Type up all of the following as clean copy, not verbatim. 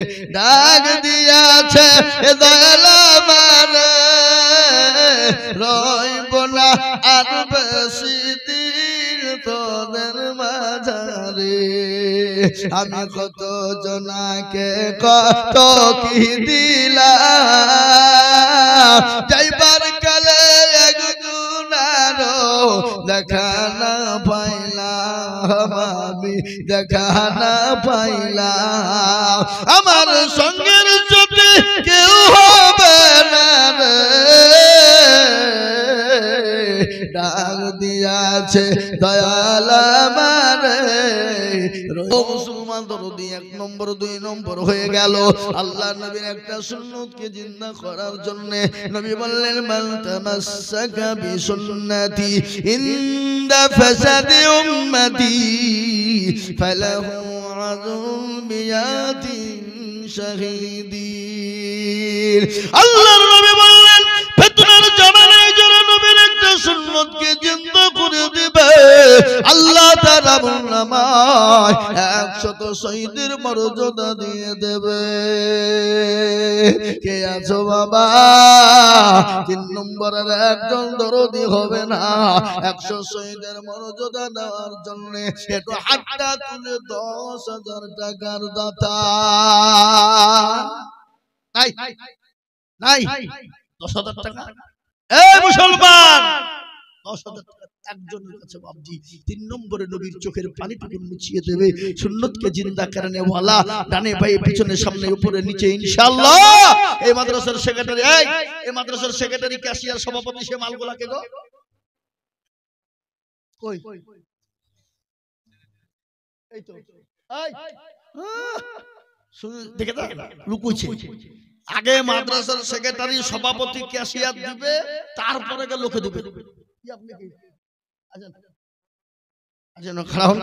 ডাক দিয়াছে দয়াল আমার রইব না আর বেশি দিন তোদের মাঝারে আমি কত জনাকে কত কি দিলাম যাইবার কালে একজনার দেখা না পাইলাম আমি দেখা না পাইলাম আমার সঙ্গের যদি কেউ হবে না রে ডাক দিয়াছে দয়াল আমার মুসলমান দরদি 1 নম্বর 2 নম্বর হয়ে গেল আল্লাহ নবীর একটা সুন্নতকে জিন্দা করার জন্য নবী বললেন মান তামাসসাকা বিসুন্নতি ইনদা ফাসাদি উম্মতি ফালাহু আযম বিয়াতিন শাহীদিন আল্লাহর নবী বললেন ফিতনার জামানায় যারা নবীর একটা সুন্নতকে জিন্দা করে দিবে আল্লাহ তাআলা নামায় 100 শহীদের মর্যাদা দিয়ে দেবে কে আছো বাবা 3 নম্বরের একজন দরদি হবে না 100 শহীদের মর্যাদা দেওয়ার জন্য একটু হাতটা তুলে 10,000 টাকার দাতা নাই নাই 10,000 টাকা এই মুসলমান 10,000 টাকা একজনের কাছে বাবজি 3 নম্বরে নবীর চোখের পানিটুকু মুছিয়ে দেবে সুন্নতকে জিন্দা করনে ওয়ালা ডানে বায়ে পিছনে সামনে উপরে নিচে ইনশাআল্লাহ এই মাদ্রাসার সেক্রেটারি এই মাদ্রাসার সেক্রেটারি ক্যাশিয়ার সভাপতি সে মালগুলাকে গো কই এই তো এই শুনে দেখে দাও লুকুছে আগে মাদ্রাসার সেক্রেটারি সভাপতি ক্যাশিয়ার দিবে তারপরে কে লোকে দিবে কি আপনি কি আচ্ছা আচ্ছা না খাড়া হন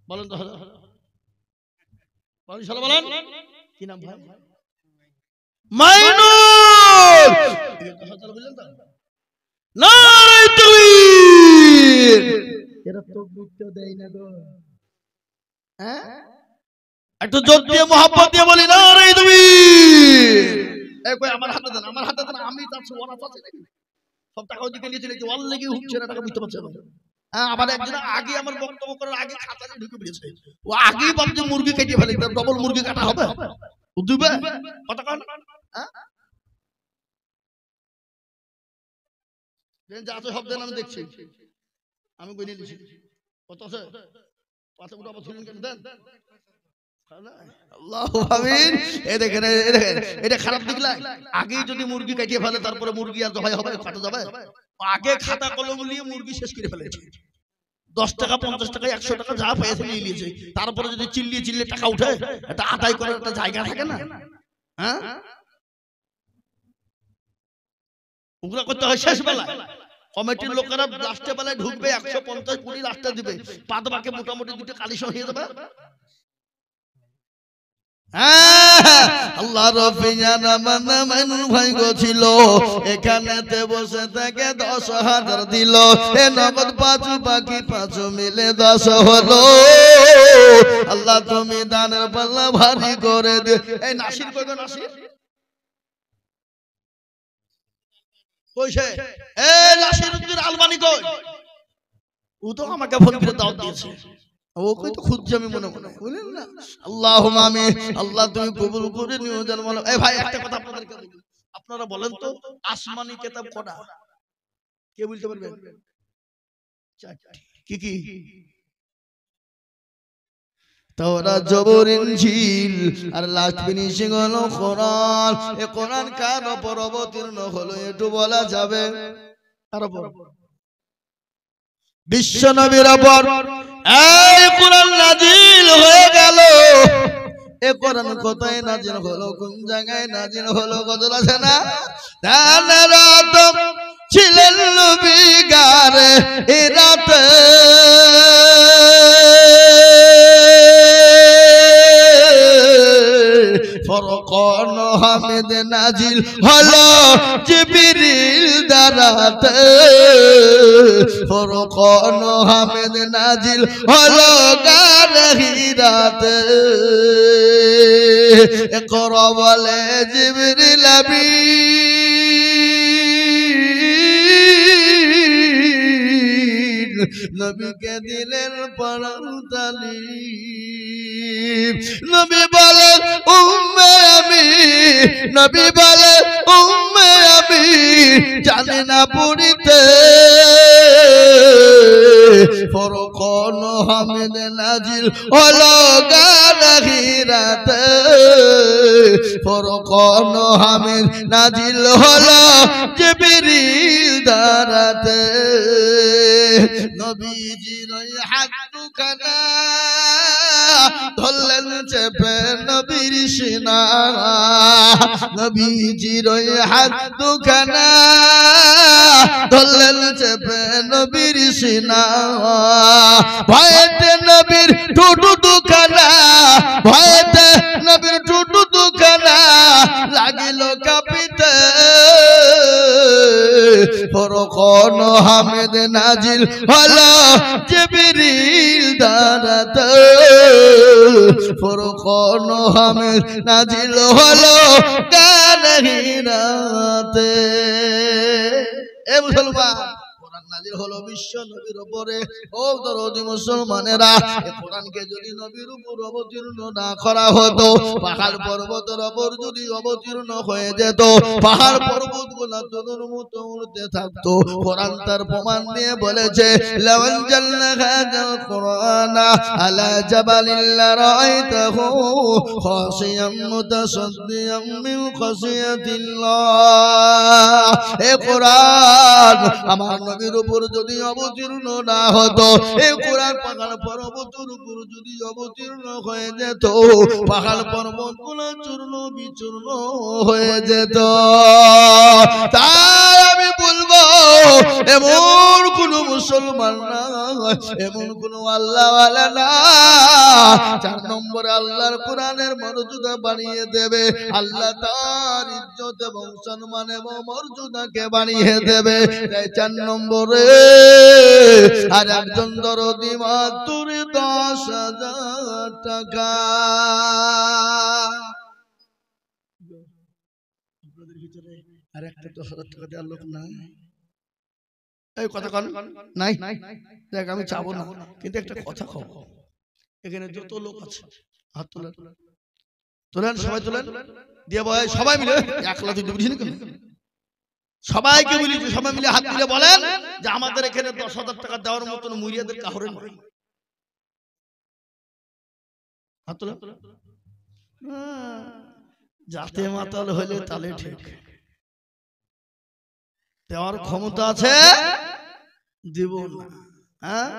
বলেন তো বলেন শালা বলেন কি নাম ভাই মাইনুল কথা বুঝলেন তো নারে তাকবীর এরা তো মুক্তি দেয় না গো হ্যাঁ একটু জোর দিয়ে মোহাব্বত দিয়ে বলি নারে তাকবীর এই কই আমার হাতে দেন আমি তার ওরা আছে নাকি সব টাকা ওদিকে নিয়ে চলে গেছে ওয়াল লেগে হুকছে না টাকা বুঝতে পারছে না হ্যাঁ আবার একজন আগে আমার বক্তব্য করার আগে খাতাতে ঢুকে পড়েছে ও আগেই ভাবছে মুরগি কেটে ফেলে ডবল মুরগি কাটা হবে বুঝবে কথা কন হ্যাঁ দেন যা আছে সব দেন আমি দেখছি আমি কই নিয়ে দিছি কত আছে পাঁচে উঠা বছর দেন আল্লাহু আমিন এই দেখেন এটা খারাপ দিকলা আগে যদি মুরগি কাটিয়ে ফেলে তারপরে মুরগি আর জবাই হবে কাটা যাবে আগে খাতা কলম নিয়ে মুরগি শেষ করে ফেলেছে 10 টাকা 50 টাকা 100 টাকা যা পেয়েছে নিয়ে নিয়েছে তারপরে যদি চিল্লিয়ে টাকা উঠে এটা আদায় করার একটা জায়গা থাকে না হ্যাঁ ওগুলা করতে হয় শেষ বেলায় কমিটির লোকেরা লাস্টে বেলায় ঢুকবে 150 কোটি লাস্টে দিবে পাত বাকে মোটামুটি দুটো কালিশ হয়ে যাবে আল্লাহ রফিয়ান মাইনুল ভাই গো ছিল এখানেতে বসে থেকে 10,000 দিল এ নগদ 5 বাকি 5 মিলে 10 হলো আল্লাহ তুমি দানের পাল্লা ভারী করে দিও এই নাসির কই গো নাসির কইছে এই নাসিরউদ্দিন আলবানি কই ও তো আমাকে ফোন করে দাওয়াত দিয়েছে ও কই তো খুঁজছে আমি মনে বলেন না আল্লাহুম্মা আমিন আল্লাহ তুমি কবুল করে নিও জান বলো এই ভাই একটা কথা আপনাদেরকে বলি আপনারা বলেন তো আসমানি কিতাব কটা কে বলতে পারবেন চারটি কি তাওরাত জবর ইনজিল আর লাস্ট ফিনিশিং হলো কোরআন এই কোরআন কার উপর অবতীর্ণ হলো একটু বলা যাবে আর উপর বিশ্ব নবীর উপর এই কোরআন নাজিল হয়ে গেল এই কোরআন কোথায় নাজিল হলো কোন জায়গায় নাজিল হলো গজল আছে না রাত ছিলেন নবী গারে এই রাতে ফুরকান হামিদ নাজিল হলো জিবরিল দ্বারাতে ফুরকান হামিদ নাজিল হলো গারে হিরাতে ইকরা বলে জিবরিল আমিন নবীকে দিলেন পরাণ তালিম নবী বলে উম্মে আমি নবী বলে উম্মে আমি জানি না পড়িতে ফুরকান হামিদ নাজিল হলো গারে হিরাতে ফুরকান হামিদ নাজিল হলো জিবরিল দ্বারাতে নবীজির হাত দুখানা ধরলেন চেপে নবীর সিনা নবীজির হাত দুখানা ধরলেন চেপে নবীর সিনা ভয়েতে নবীর ঠোঁট দুখানা ভয়েতে নবীর ঠোঁট দুখানা লাগিল কাঁপিতে ফুরকান হামিদ নাজিল হলো জিবরিল দ্বারাতে ফুরকান হামিদ নাজিল হলো গারে হিরাতে এ মুসলমান নাজিল হলো বিশ্ব নবীর উপরে ও দরদি মুসলমানেরা এই কোরআনকে যদি নবীর উপর অবতীর্ণ না করা হতো পাহাড় পর্বতের উপর যদি অবতীর্ণ হয়ে যেত পাহাড় পর্বতগুলো তনুর মতো উড়তে থাকতো কোরআন তার প্রমাণ নিয়ে বলেছে লাওয়ান জাল্লা হাযাল কুরআনা আলা জাবালিন লারাইতাহু খাশিয়াম মুতাসাদ্দিয়াম মিন খাশিয়াতিল্লাহ এ কোরআন আমার নবীর উপর যদি অবতীর্ণ না হতো এই কোরআন পাহাড় পর্বতের উপর যদি অবতীর্ণ হয়ে যেত পাহাড় পর্বতগুলো চূর্ণ বিচূর্ণ হয়ে যেত তাই আমি বলবো এমন কোন মুসলমান না এমন কোন আল্লাহওয়ালা না 4 নম্বরে আল্লাহর কোরআনের মর্যাদা বাড়িয়ে দেবে আল্লাহ তার ইজ্জত এবং সম্মান এবং মর্যাদাকে বাড়িয়ে দেবে তাই 4 নম্বরে আর একজন দরদি মাত্র 10,000 টাকা আর একটা 10,000 টাকা দেওয়ার লোক নাই এই কথা কন নাই দেখ আমি চাবো না কিন্তু একটা কথা কও এখানে যত লোক আছে হাত তোলেন তোলেন সবাই তোলেন দিয়ে ভাই সবাই মিলে একলা তুই বুঝিস না সবাইকে বলি সবাই মিলে হাত তুলে বলেন যে আমাদের এখানে 10,000 টাকা দেওয়ার মতন মুরিয়াদের কাহরে নয় হাত তোলেন যাতে মাতাল হলে তালে ঠিক দেওয়ার ক্ষমতা আছে দিব না হ্যাঁ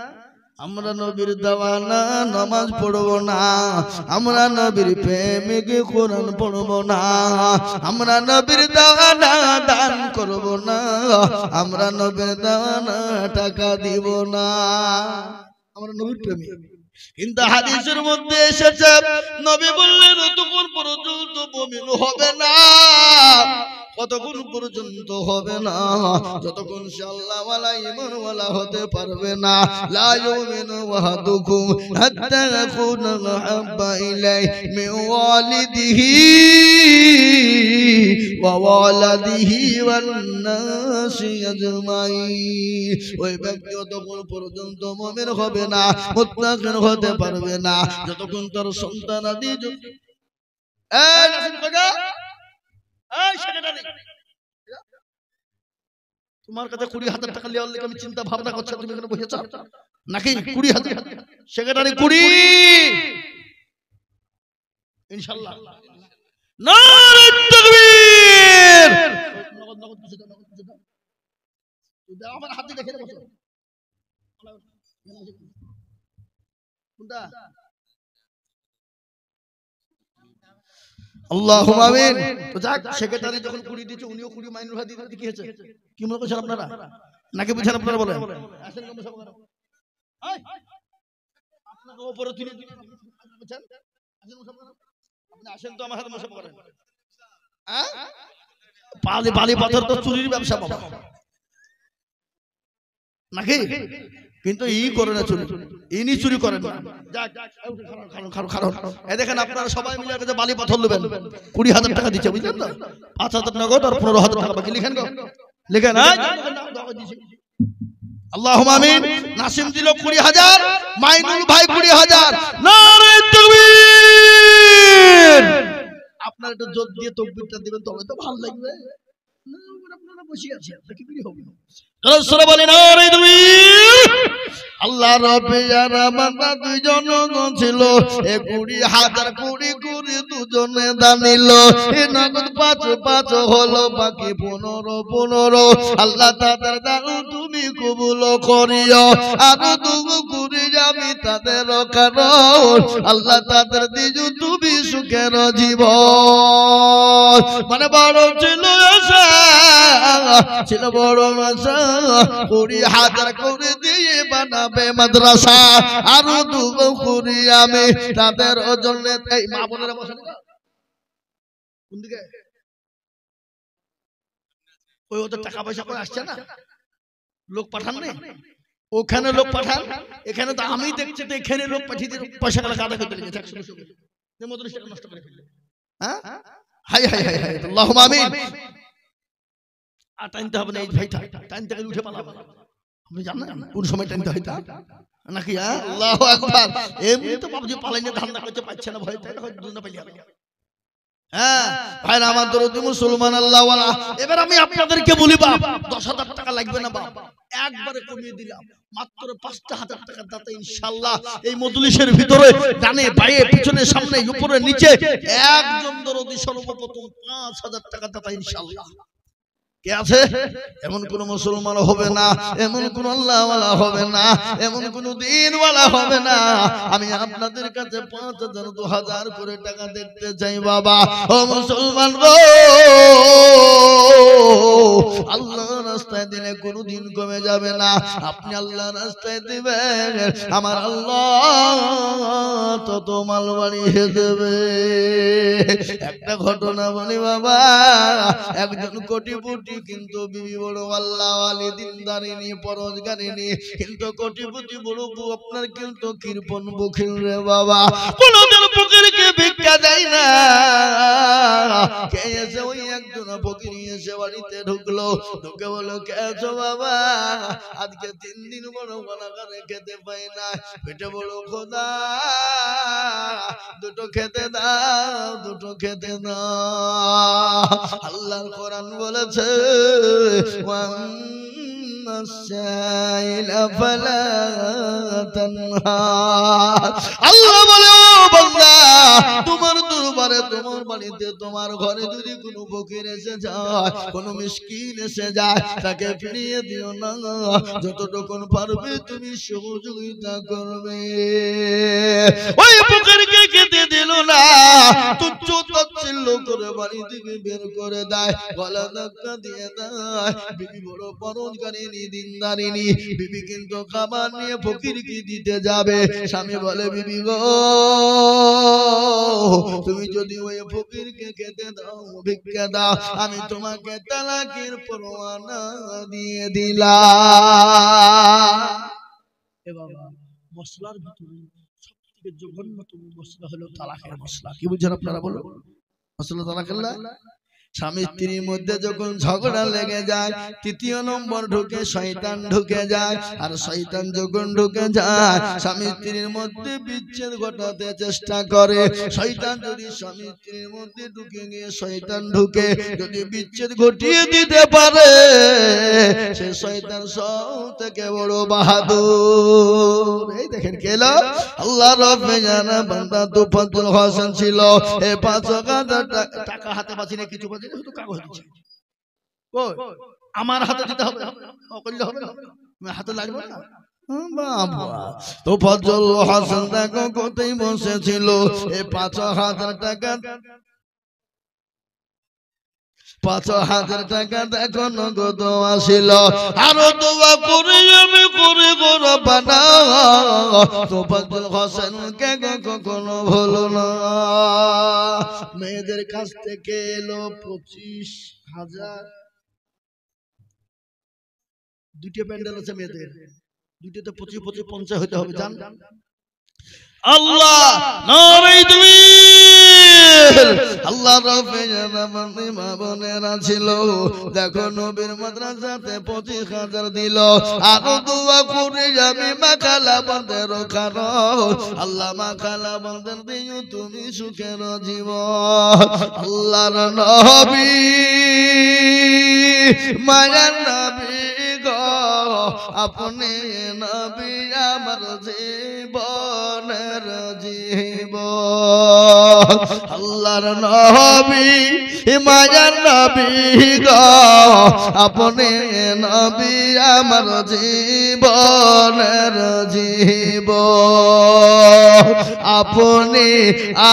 আমরা নবীর দেওয়ানা নামাজ পড়ব না আমরা নবীর প্রেমিকে কোরআন পড়ব না আমরা নবীর দেওয়ানা দান করব না আমরা নবীর দেওয়ানা টাকা দিব না আমরা নবীর প্রেমিক কিন্তু হাদিসের মধ্যে এসেছে নবী বললেন ততক্ষণ পর্যন্ত মুমিন হবে না কতক্ষণ পর্যন্ত হবে না যতক্ষণ সে আল্লাহওয়ালা ঈমানওয়ালা হতে পারবে না লা ইউমিনু আহাদুকুম হাত্তা ইয়াকুনা আহাব্বা ইলাইহি মিন ওয়ালিদিহি ওয়া ওয়ালাদিহি ওয়ান নাসি আজমাইন ওই ব্যক্তি ততক্ষণ পর্যন্ত মুমিন হবে না মুত্তাকিন হতে পারবে না যতক্ষণ তার সন্তানাদি এই নাসিম কাকা তোমার কাছে 20,000 টাকা নেওয়ার লেগে আমি চিন্তা ভাবনা করছি তুমি এখানে বসে আছো নাকি 20,000 সেক্রেটারি 20 ইনশাআল্লাহ নারে তাকবীর নগদ নগদ কিছু দাও দাও আমার হাতে দেখে বসো কোনটা আল্লাহুম্মা আমিন তো যাক সেক্রেটারি যখন 20 দিয়েছে উনিও 20 মাইনুল ভাই দিতে কি হয়েছে কি মনে করছেন আপনারা নাকি বুঝেন আপনারা বলেন আসেন কোন সব করো আপনাকে উপরে তুলে বুঝেন আসেন সব করো আপনি আসেন তো আমার হাতে বসে পড়েন। হ্যাঁ, বালি পাথর তো চুরির ব্যবসা বাবা নাকি, কিন্তু করে না চুরি, ইনি চুরি করেন না। দেখেন আপনারা সবাই মিলে কাছে বালি পাথর নেবেন, 20,000 টাকা দিচ্ছে বুঝলেন তো, 5,000 নগদ আর 15,000 টাকা বাকি। লিখেন লিখেন আল্লাহুম্মা আমিন। নাসিম দিল 20,000, মাইনুল ভাই 20,000। নারে তাকবীর। আপনারা একটু জোর দিয়ে তাকবীরটা দিবেন তবে তো ভালো লাগবে। আপনারা বসে আছেন কি কি হবে, রাসূল বলেন নারে তাকবীর। আল্লাহ রাব্বির বান্দা দুইজন ছিল, 20,000 20 দুজনে দানিল, এ নগদ 5 হলো বাকি 15। আল্লাহ তাদের দান তুমি কবুল করিও, আর দুগু করে আমি তাদের কারণ আল্লাহ তাদের দিজু তুমি সুখের জীবন। মানে বড় ছিল আশা, ছিল বড় আশা, 20,000 করে দিয়ে বানাবে মাদ্রাসা, আর দুগু করি আমি তাদের জন্য। এই মা বোনেরা বসেন কোন দিকে, ওই ওদের টাকা পয়সা করে আসছে না, লোক পাঠান নেই, ওখানে লোক পাঠান, এখানে তো আমি দেখছি তো এখানে লোক পাঠিয়ে দিয়ে পয়সা গুলো গাদা করতে লেগেছে 100 টাকা নষ্ট করে ফেললে। হ্যাঁ, হাই হাই হাই হাই, আল্লাহুম্মা আমিন। আর টাইমতে হবে না এই ভাই, টাইমতে উঠে পালাবো, আপনি জানেন কোন সময় টাইমতে হয় নাকি? আল্লাহু আকবার। এমনি তো বাবুজি পালাইনে ধান্দা করতে পারছে না, ভয় তাই হয়তো দুনিয়া পাইলে হবে। হ্যাঁ ভাই আমার দরদি মুসলমান আল্লাহ ওয়ালা। এবার আমি আপনাদেরকে বলি বাপ, 10,000 টাকা লাগবে না বাপ, একবারে কমিয়ে দিলাম মাত্র 5,000 টাকা দাতা। ইনশাআল্লাহ এই মজলিসের ভিতরে ডানে বাঁয়ে পিছনে সামনে উপরে নিচে একজন দরদি সর্বপ্রথম 5,000 টাকা দাতা ইনশাআল্লাহ। কে আছে? এমন কোন মুসলমান হবে না, এমন কোন আল্লাহওয়ালা হবে না, এমন কোন দ্বীনওয়ালা হবে না, আমি আপনাদের কাছে 5,000 2,000 করে টাকা দেখতে চাই বাবা। ও মুসলমান গো, আল্লাহর রাস্তায় দিলে কোনদিন কমে যাবে না। আপনি আল্লাহর রাস্তায় দিবেন, আমার আল্লাহ তত মাল বাড়িয়ে দেবে। একটা ঘটনা বলি বাবা, একজন কোটিপতি কিন্তু বিবি বড় আল্লাহওয়ালি, দিনদারিনী, পরোজগারিনী, কিন্তু কোটিপতি বড় বউ আপনার কিন্তু কৃপণ বখিল রে বাবা। কোনদিন ফকিরকে ভিক্ষা দেয় না। কে এসে ওই একজন ফকির এসে বাড়িতে ঢুকলো, ঢুকে বলো কে আছো বাবা? আজকে 3 দিন বড় বানাগারে খেতে পাই না, পেটে বড় খোদা, দুটো খেতে দাও, দুটো খেতে দাও। আল্লাহর কোরআন বলেছে আল্লাহ বলে ও বান্দা, তোমার দরবারে, তোমার বাড়িতে, তোমার ঘরে যদি কোনো ফকির এসে যায়, কোনো মিসকিন এসে যায়, তাকে ফিরিয়ে দিও না, যতটুকু পারবে তুমি সহযোগিতা করবে। ওই ফকিরকে খেতে দিল না, তুচ্ছ তাচ্ছিল্য করে বাড়ি থেকে বের করে দেয়, গলা ধাক্কা দিয়ে দেয়। বিবি বড় পরোজগারিনী, দিনদারিনী, বিবি কিন্তু খাবার নিয়ে ফকিরকে দিতে যাবে। স্বামী বলে বিবি গো, তুমি যদি ওই ফকিরকে খেতে দাও, ভিক্ষা দাও, আমি তোমাকে তালাকের পরোয়ানা দিয়ে দিলাম। এ বাবা, মশলার ভিতরে সবথেকে জঘন্যতম মশলা হলো তালাকের মশলা। কি বুঝছেন আপনারা বলুন? মশলা তালাকের না, স্বামী স্ত্রীর মধ্যে যখন ঝগড়া লেগে যায়, 3য় নম্বর ঢুকে শয়তান ঢুকে যায়। আর শয়তান যখন ঢুকে যায়, স্বামী স্ত্রীর মধ্যে বিচ্ছেদ ঘটাতে চেষ্টা করে। শয়তান যদি স্বামী স্ত্রীর মধ্যে ঢুকে গিয়ে শয়তান ঢুকে যদি বিচ্ছেদ ঘটিয়ে দিতে পারে, সে শয়তান সব থেকে বড় বাহাদুর। এই দেখেন কেলো আল্লাহ রাব্বে জানা বান্দা তোফাজ্জল হোসেন ছিল, এই 5,000 টাকা হাতে বাঁচিয়ে কিছু শুধু কাগজ দিচ্ছে, আমার হাতে দিতে হবে, করলে হবে না, হাতে লাগবে না। তোফাজ্জল হোসেন দেখো কোথায় বসেছিল, এই 5,000 টাকা 5,000 টাকা দেখো নগদ আসিল আরো দোয়া করে আমি করে গো বানা তোফাজ্জল হোসেনকে কখনো ভুলো না। মেয়েদের কাছ থেকে এলো 25,000। দুটো প্যান্ডেল আছে মেয়েদের, দুটোতে 25-25 50 হতে হবে। জান আল্লাহ নারে তাকবীর। আল্লাহ রাব্বুল আলামিন মা বোনেরা ছিল দেখো নবীর মাদ্রাসাতে 25,000 দিল আরো দোয়া করে আমি মাকালা বন্ধের কারণ আল্লাহ মাকালা বন্ধের দিও তুমি সুখের জীবন। আল্লাহর নবী মায়ার নবী আপনি নবী আমার জীবনের জীবন। আল্লাহর নবী মায়ার নবী গো আপনি নবী আমার জীবনের জীবন। আপনি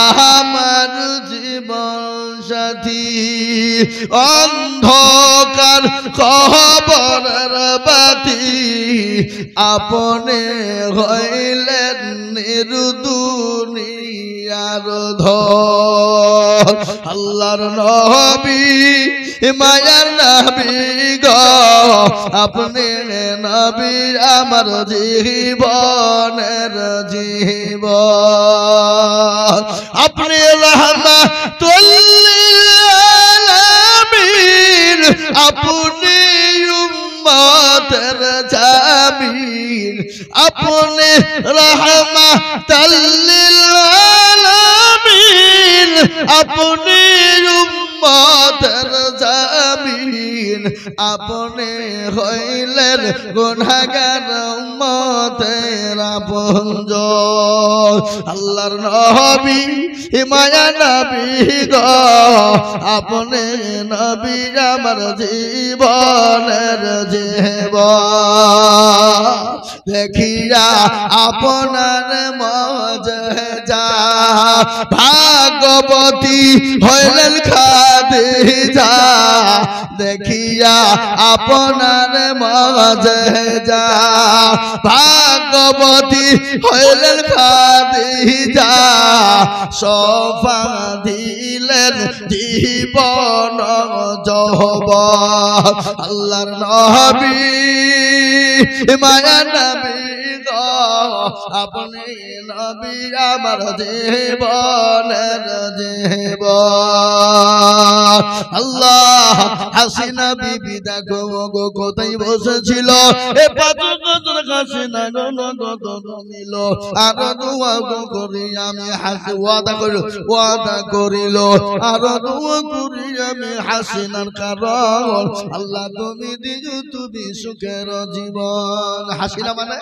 আমার জীবন সাথী অন্ধকার কবরের বাতি আপনি হইলেন নির্দুনিয়ার ধন। আল্লাহর নবী মায়ার নবী গো আপনি নবী আমার জীবনের জীবন। আপনি রাহমাতুল লিল আলামিন আপনি উম্মতের জামিন আপনি রাহমাতুল লিল আলামিন আপনি উম্মতের জামিন আপনি হইলেন গুনাহগার উম্মতের আপনজন। আল্লাহর নবী মায়া নবী গো আপনি নবী আমার জীবনের জীবন। দেখিয়া আপনার মুজিজা ভাগবতী হইলেন খাদিজা দেখিয়া আপনার মুজিজা ভাগবতী হইলেন খাদিজা সফা দিলেন জীবন যৌবন। আল্লাহর নবী মায়া নবী গো আপনি নবী আমার জীবনের জীবন। আল্লাহ হাসিনা বিবি দেখো গো কোথায় বসেছিল এ পাথর হাসিনা গো নিল আর দোয়া করি আমি হাসি ওয়াদা করিল আর দোয়া করি আমি হাসিনার কারণ আল্লাহ তুমি দিও তুমি সুখের জীবন। হাসিনা মানে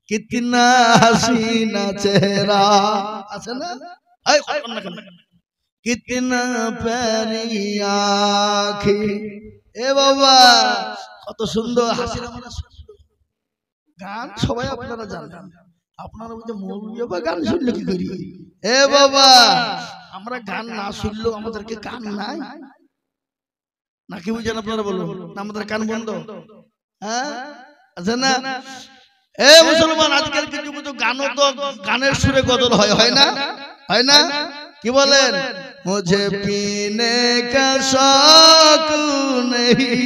কিতনা হাসিনা চেহারা আছে না কিতনা প্যারি আঁখি এ বাবা কত সুন্দর হাসিনা মানে গান সবাই আপনারা জানেন। আপনারা বলতে মৌলভী বাবা গান শুনলে কি করি এ বাবা আমরা গান না শুনলেও আমাদেরকে কান নাই নাকি বুঝেন আপনারা বলুন আমাদের কান বন্ধ হ্যাঁ আছে না। এ মুসলমান আজকাল কিছু কিছু গানও তো গানের সুরে গজল হয় না হয় না কি বলেন মুঝে পীনে কা শौक नहीं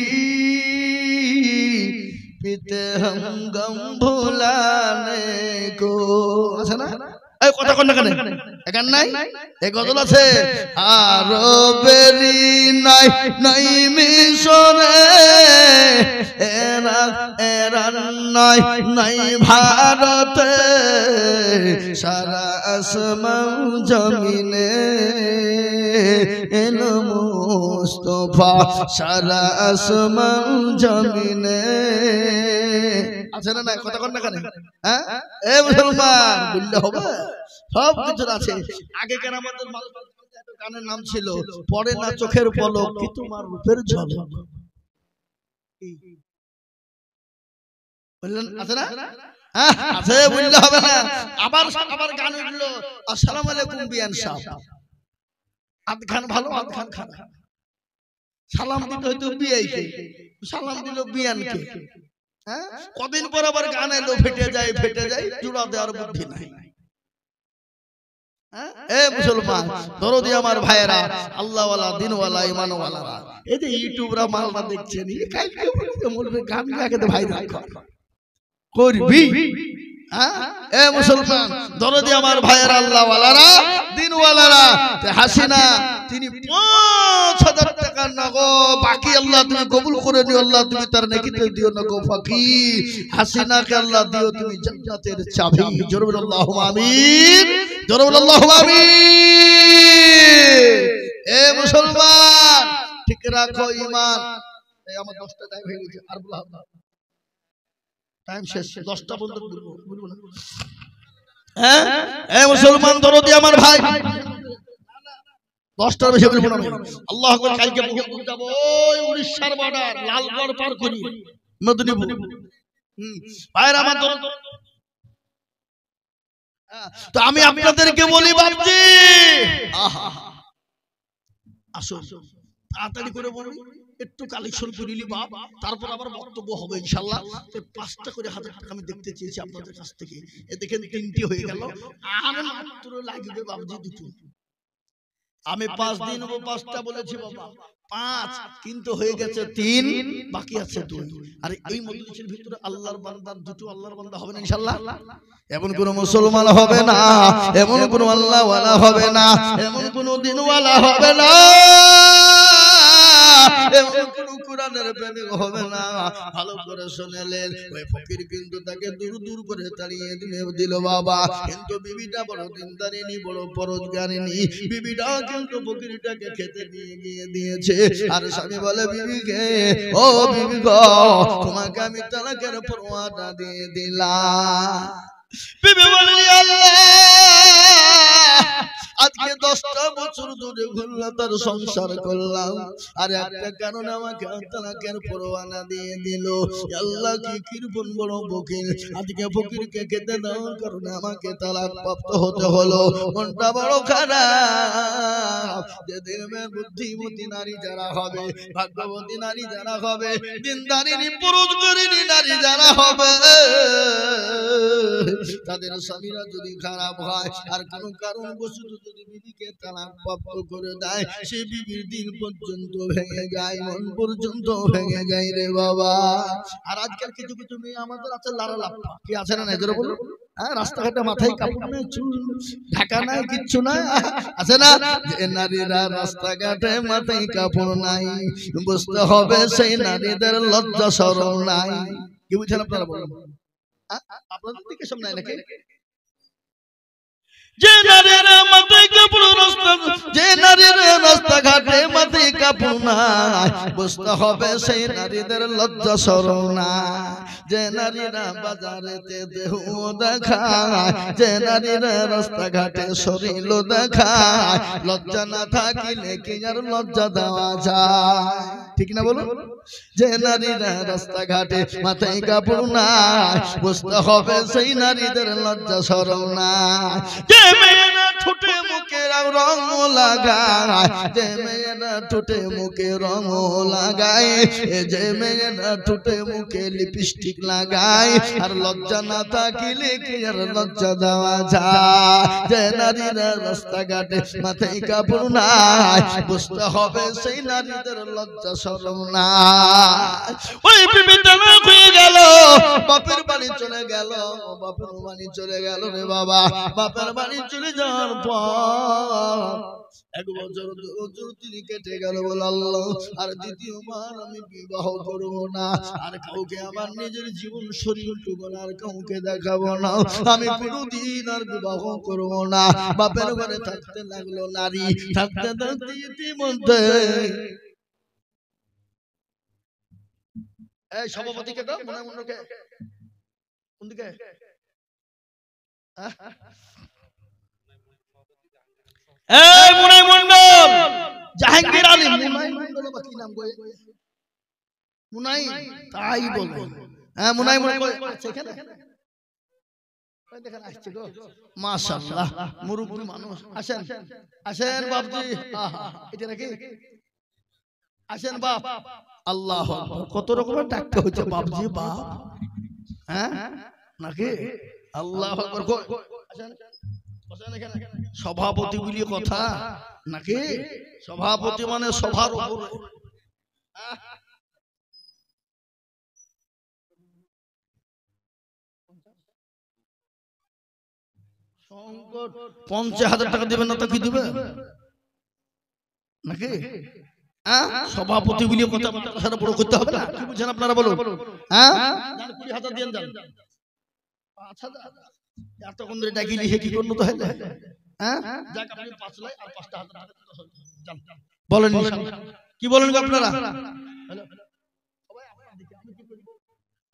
पीते हम गम भुलाने को আছে না এই কথা কোন গানে এই গান নাই এই গজল আছে আরো বেরি নাই নাই মিশরে এরা নাই নাই ভারতে সারা আসমান জমিনে এলো মুস্তাফা সারা আসমান জমিনে আছে না নাই কথা কোন গানে হ্যাঁ এ মুসলমান বললে হবে সব কিছু আছে। আগেকার আমাদের গানের নাম ছিল পড়ে না চোখের পলক কি তোমার রূপের ঝলক বললেন আছে না আছে বললে হবে না। আবার গান উঠলো আসসালামু আলাইকুম বিয়ান সাহেব আধখান ভালো আধখান খারাপ। সালাম দিতে হয়তো বিয়াইকে, সালাম দিল বিয়ানকে। হ্যাঁ, কদিন পর আবার গান এলো ফেটে যায়, জোড়া দেওয়ার বুদ্ধি নাই। এ মুসলমান দরদি আমার ভাইয়েরা, আল্লাহওয়ালা দিনওয়ালা ইমানওয়ালারা, এই যে ইউটিউবরা মালটা দেখছেন, কালকে বলবে গান গাকে ভাই রাখো করবি। এ মুসলমান দরদি আমার ভাইয়েরা, আল্লাহওয়ালারা দিনওয়ালারা, হাসিনা তিনি ৫,০০০ টাকা নগদ বাকি আল্লাহ তুমি কবুল করে নিও, আল্লাহ তুমি তার নেকিতে দিও না গো ফাকি। হাসিনাকে আল্লাহ দিও তুমি জান্নাতের চাবি। জোরে বলো আল্লাহুম্মা আমিন, জোরে বলো আল্লাহুম্মা আমিন। এ মুসলমান ঠিক রাখো ঈমান। এই আমার 10টা টাইম হয়ে গেছে, আর বলা হবে না, টাইম শেষ, 10টা পর্যন্ত বলবো না। হ্যাঁ, এ মুসলমান দরদি আমার ভাই, 10টার বেশি বলবো না। আল্লাহ আকবার। কালকে বহুত যাব, ওই উড়িষ্যার বর্ডার লালগড় পার করি মেদিনীপুর। ভাইরা আমার, তো আমি আপনাদেরকে বলি বাপজি, আসুন তাড়াতাড়ি করে বলি, একটু কালেকশন করে নিলি বাপ, তারপর আবার বক্তব্য হবে ইনশাআল্লাহ। 5টা করে 1000 টাকা আমি দেখতে চেয়েছি আপনাদের কাছ থেকে। এ দেখেন 3টি হয়ে গেল, আর মাত্র লাগবে বাবজি 2টো। আমি 5 দিন 5টা বলেছি বাবা, 5 কিন্তু হয়ে গেছে 3, বাকি আছে 2। আর এই মজলিসের ভিতরে আল্লাহর বান্দার 2টো আল্লাহর বান্দা হবে না ইনশাআল্লাহ। এমন কোন মুসলমান হবে না, এমন কোন আল্লাহওয়ালা হবে না, এমন কোন দিনওয়ালা হবে না, এমন কোন কোরআনের প্রেমিক হবে না। ভালো করে শুনেলেন, ওই ফকির কিন্তু তাকে দূর দূর করে তাড়িয়ে দিল বাবা। কিন্তু বিবিটা বড় দিনদারিনী, বড় পরোজগারিনী। বিবিটা কিন্তু ফকিরটাকে খেতে নিয়ে গিয়ে দিয়েছে। আর স্বামী বলে বিবিকে, ও বিবি গো, তোমাকে আমি তালাকের পরোয়ানা দিয়ে দিলাম। বিবি বলে, আল্লাহ আজকে 10টা বছর ধরে ঘুরলাম, তার সংসার করলাম, আর একটা কারণে আমাকে তালাকের পরোয়ানা দিয়ে দিল। আল্লাহ কি কিরকম বড় বকিল, আজকে ফকিরকে খেতে দেওয়ার কারণে আমাকে তালাক প্রাপ্ত হতে হলো। মনটা বড় খারাপ। যে দেখবে বুদ্ধিমতী নারী যারা হবে, ভাগ্যবতী নারী যারা হবে, দিনদারিনী পরোজগারিনী নারী যারা হবে, তাদের স্বামীরা যদি খারাপ হয় আর কোন কারণ বশত যদি বিবিকে তালাক প্রাপ্ত করে দেয়, সে বিবির দিল পর্যন্ত ভেঙে যায়, মন পর্যন্ত ভেঙে যায় রে বাবা। আর আজকাল কিছু কিছু মেয়ে আমাদের আছে লারা লাফা, কি আছে না নাই বলো? হ্যাঁ, রাস্তাঘাটে মাথায় কাপড় নাই, চুল ঢাকা নাই, কিচ্ছু নাই, আছে না? যে নারীরা রাস্তাঘাটে মাথায় কাপড় নাই, বুঝতে হবে সেই নারীদের লজ্জা শরম নাই। কি বুঝছেন আপনারা বলুন? আপনাদের দিকে সব নাই নাকি? যে নারীরা মাথায় কাপড়, যে নারীরা রাস্তাঘাটে মাথায় কাপড় নাই, বুঝতে হবে সেই নারীদের লজ্জা শরম নাই। যে নারীরা বাজারেতে দেহ দেখায়, যে নারীরা রাস্তাঘাটে শরীর দেখায়, লজ্জা না থাকিলে কি আর লজ্জা দেওয়া যায়? ঠিক না বলুন? যে নারীরা রাস্তাঘাটে মাথায় কাপড় নাই, বুঝতে হবে সেই নারীদের লজ্জা শরম নাই। যে মেয়েরা ঠোঁটে মুখে রং লাগায়, যে মেয়েরা ঠোঁটে মুখে রং লাগায়, যে মেয়েরা ঠোঁটে মুখে লিপস্টিক লাগায়, আর লজ্জা না থাকিলে কি আর লজ্জা দেওয়া যায়? যে নারীরা রাস্তাঘাটে মাথায় কাপড় নাই, বুঝতে হবে সেই নারীদের লজ্জা শরম নাই। ওই বিবি তালাক হয়ে গেল, বাপের বাড়ি চলে গেল, বাপের বাড়ি চলে গেল রে বাবা। বাপের বাড়ি চলে যাওয়ার পর 1 বছর 2 বছর তিনি কেটে গেল, বল আল্লাহ আর দ্বিতীয়বার আমি বিবাহ করব না, আর কাউকে আমার নিজের জীবন শরীরটুকু আর কাউকে দেখাবো না, আমি কোনোদিন আর বিবাহ করব না। বাপের ঘরে থাকতে লাগলো নারী, থাকতে থাকতে ইতিমধ্যে এই সভাপতিকে দাও, মনে মনে কোন দিকে? এই মুনাই মন্ডল, জাহাঙ্গীর আলী মুনাই মন্ডল, কি নাম গো? মুনাই, তাই বলো। হ্যাঁ মুনাই মন্ডল আছে এখানে? দেখেন আসছে গো মাশাআল্লাহ মুরব্বি মানুষ আসেন আসেন বাপজি এটা নাকি আসেন বাপ আল্লাহু আকবার কত রকমের ডাকতে হচ্ছে বাপজি বাপ হ্যাঁ নাকি আল্লাহু আকবার আসেন বসেন এখানে সভাপতি বলি কথা নাকি সভাপতি মানে সভার উপরে সংকট 50,000 টাকা দিবেন না তো কি দিবে নাকি সভাপতি বলি কথা কথাটা বড় করতে হবে না কি বুঝেন আপনারা বলুন হ্যাঁ 20,000 দেন যান 5,000 এতক্ষণ ধরে ডাকি লিখে কি করলো তো হ্যাঁ যাক আপনি 5 লাই আর 5টা হাজার টাকা যান বলেন কি বলেন আপনারা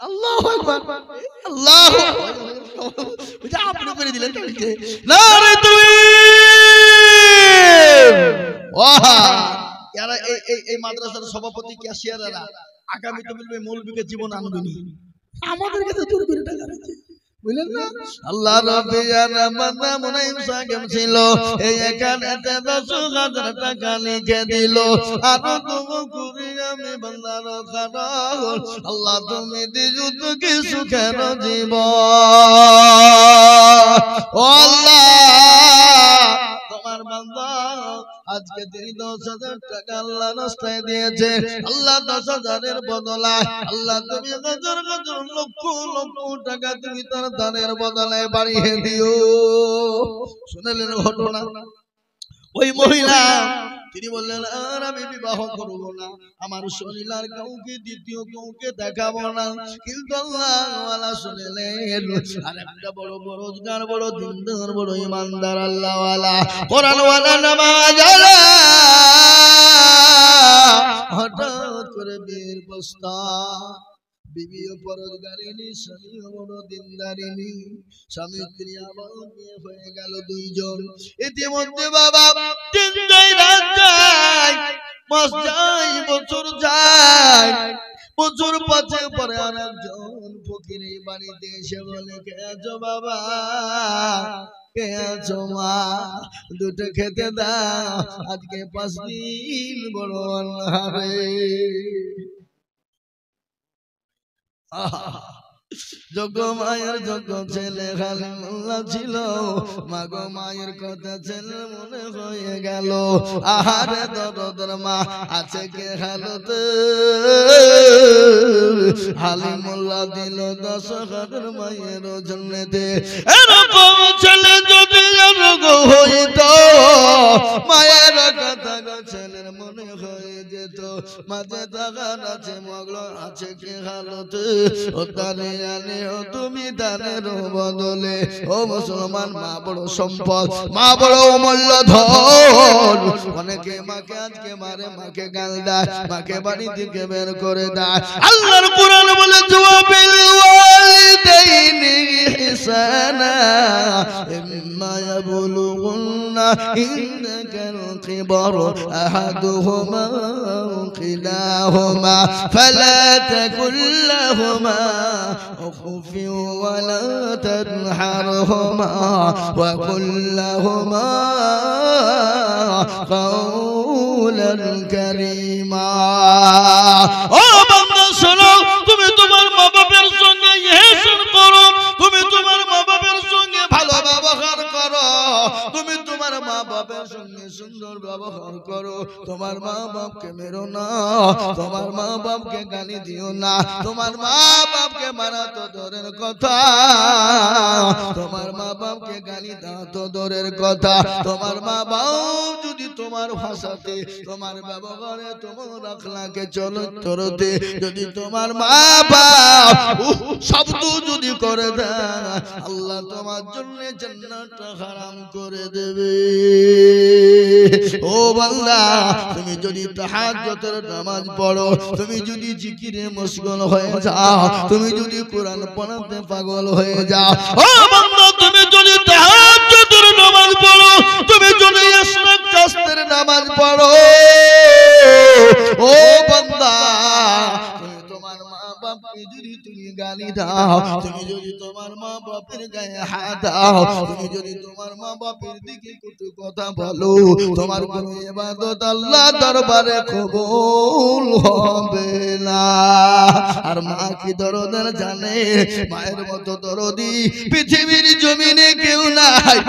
আল্লাহু আকবার আল্লাহু ওটা আপনি করে দিলেন নারে তাকবীর ওয়াহ যারা এই মাদ্রাসার সভাপতি ক্যাশিয়াররা আগামীতে বলবে মৌলবীকে জীবন আনবেনি আমাদের কাছে জোর করে টাকা আছে বুঝলেন না আল্লাহ রাব্বিয়া রাহমানা মুনাইম সাহেব ছিল এই এখানেতে 10,000 টাকা লিখে দিল আর তুমি করি আমি বান্দার খারাপ আল্লাহ তুমি দিও তো কিছু কেন জীবন ও আল্লাহ তোমার বান্দা আজকে তিনি 10,000 টাকা আল্লাহ রাস্তায় দিয়েছে আল্লাহ 10,000 এর বদলায় আল্লাহ তুমি হাজার হাজার লক্ষ লক্ষ টাকা তুমি তার দানের বদলে বাড়িয়ে দিও শুনলেন ঘটনা ওই মহিলা তিনি বললেন আর আমি বিবাহ করব না আমার শরীরের কাউকে দ্বিতীয় কাউকে দেখাবো না কিন্তু আল্লাহ ওয়ালা শুনলেন আর একটা বড় বড় রোজগার বড় দিনদার বড় ইমানদার আল্লাহ ওয়ালা কোরআন ওয়ালা নামাজ ওয়ালা হঠাৎ করে বিয়ের প্রস্তাব বিবিও পরোজগারিনী স্বামীও বড় দিনদারিনী স্বামী স্ত্রী আবার বিয়ে হয়ে গেল দুইজন ইতিমধ্যে বাবা দিন যায় রাত যায় মাস যায় বছর যায় বছর পাঁচে পরে আর একজন ফকির এই বাড়িতে এসে বলে কে আছো বাবা কে আছো মা দুটো খেতে দাও আজকে 5 দিন বড় আল্লাহরে যোগ্য মায়ের যোগ্য ছেলে খালি মোল্লা ছিল মাগো মায়ের কথা ছেলে মনে হয়ে গেল আহারে দরদর মা আছে কে হালতে হালি মোল্লা দিল 10,000 মায়ের জন্যতে এরকম ছেলে যদি রোগ হইত মায়ের কথা ছেলের মনে হয়ে যেত মাঝে টাকার আছে মগল আছে কে হালতে ও তারে জানে ও তুমি দানের বদলে ও মুসলমান মা বড় সম্পদ মা বড় অমূল্য ধন অনেকে মাকে আজকে মারে মাকে গাল দেয় মাকে বাড়ি থেকে বের করে দেয় আল্লাহর কোরআন বলে জওয়াবিল ওয়ালিদাইনি ইহসানা ইম্মা ইয়াবলুগুন্না ইনকাল কিবার আহাদুহুমা কিলাহুমা ফালা তাকুল লাহুমা أخف ولا تنحرهما وقل لهما قولا كريما তুমি তোমার মা বাবার সঙ্গে ইহসান করো তুমি তোমার মা বাবার সঙ্গে ভালো ব্যবহার করো তুমি তোমার মা বাবার সঙ্গে সুন্দর ব্যবহার করো তোমার মা বাপকে মেরো না তোমার মা বাপকে গালি দিও না তোমার মা বাপকে মারা তো দূরের কথা তোমার মা বাপকে গালি দাও তো দূরের কথা তোমার মা বাপ যদি তোমার ভাষাতে তোমার ব্যবহারে তোমার আখলাকে চরিত্রতে যদি তোমার মা বাপ শব্দ যদি করে দেয় আল্লাহ তোমার জন্য জান্নাতটা হারাম করে দেবে ও বান্দা তুমি যদি তাহাজ্জুদের নামাজ পড়ো তুমি যদি জিকিরে মশগুল হয়ে যাও তুমি যদি কোরআন পড়তে পাগল হয়ে যাও ও বান্দা তুমি যদি তাহাজ্জুদের নামাজ পড়ো তুমি যদি ইশরাক কাস্তের নামাজ পড়ো ও বান্দা তুমি তোমার মা বাপকে যদি তুমি গালি দাও, তুমি যদি তোমার মা বাপের গায়ে হাত দাও, তুমি যদি তোমার মা বাপের দিকে কটু কথা বলো, তোমার কোন ইবাদত আল্লাহ দরবারে কবুল হবে না। আর মা কি দরদের জানে, মায়ের মতো দরদি পৃথিবীর জমিনে কেউ নাই।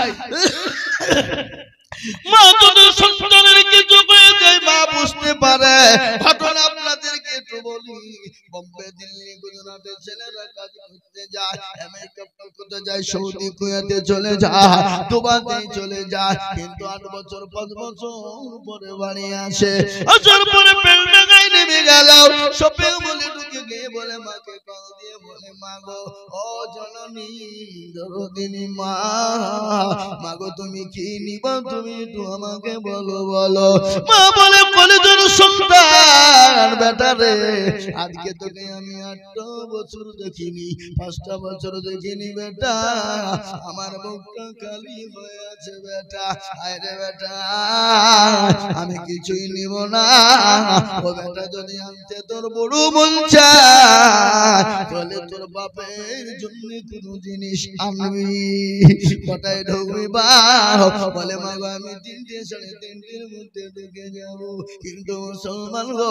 মা যদি সন্তানের কিছু হয়ে যায় মা বুঝতে পারে। ঘটনা আপনাদেরকে একটু বলি, বোম্বে, দিল্লি, গুজরাটে ছেলেরা কাজ করতে যায়, আমেরিকা করতে যায়, সৌদি কুয়েতে চলে যায়, দুবাইতে চলে যায়, কিন্তু 8 বছর 5 বছর পরে বাড়ি আসে। আসার পরে পেলটা গায়ে নেমে গেল, শপিং মলে ঢুকে গিয়ে বলে মাকে কল দিয়ে বলে, মা গো, ও জননী দরদিনী মা, মা গো তুমি কি নিবা, তুমি একটু আমাকে বলো বলো। মা বলে, কলেজের সন্তান বেটা রে, আজকে তোকে আমি 8 বছর দেখিনি, 5টা বছর দেখিনি বেটা, আমার মুখটা কালি হয়ে আছে বেটা, আরে বেটা আমি কিছুই নিব না। ও বেটা যদি আনতে তোর বড় মন চায় তাহলে তোর বাপের জন্য কোনো জিনিস আনবি, কোথায় ঢুকবি বা? বলে মা গো আমি 3টে 3:30-এর মধ্যে ঢুকে যাব, কিন্তু মুসলমান গো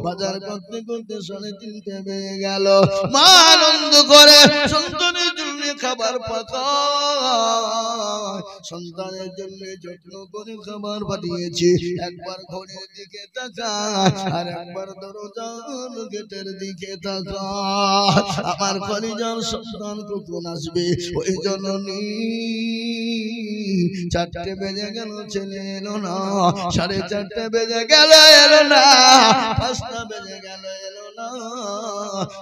বাজার করতে করতে 3:30 বেজে গেল। মা আনন্দ করে সন্তানের জন্য খাবার পাকায়, সন্তানের জন্য যত্ন করে খাবার পাঠিয়েছি। একবার ঘরের দিকে তাকায় আর একবার দরজার গেটের দিকে তাকায়, আমার কলিজার সন্তান কখন আসবে? ওই জননী 4টে বেজে গেল ছেলে এলো না, 4:30 বেজে গেল এলো না, 5টা বেজে গেল এলো না।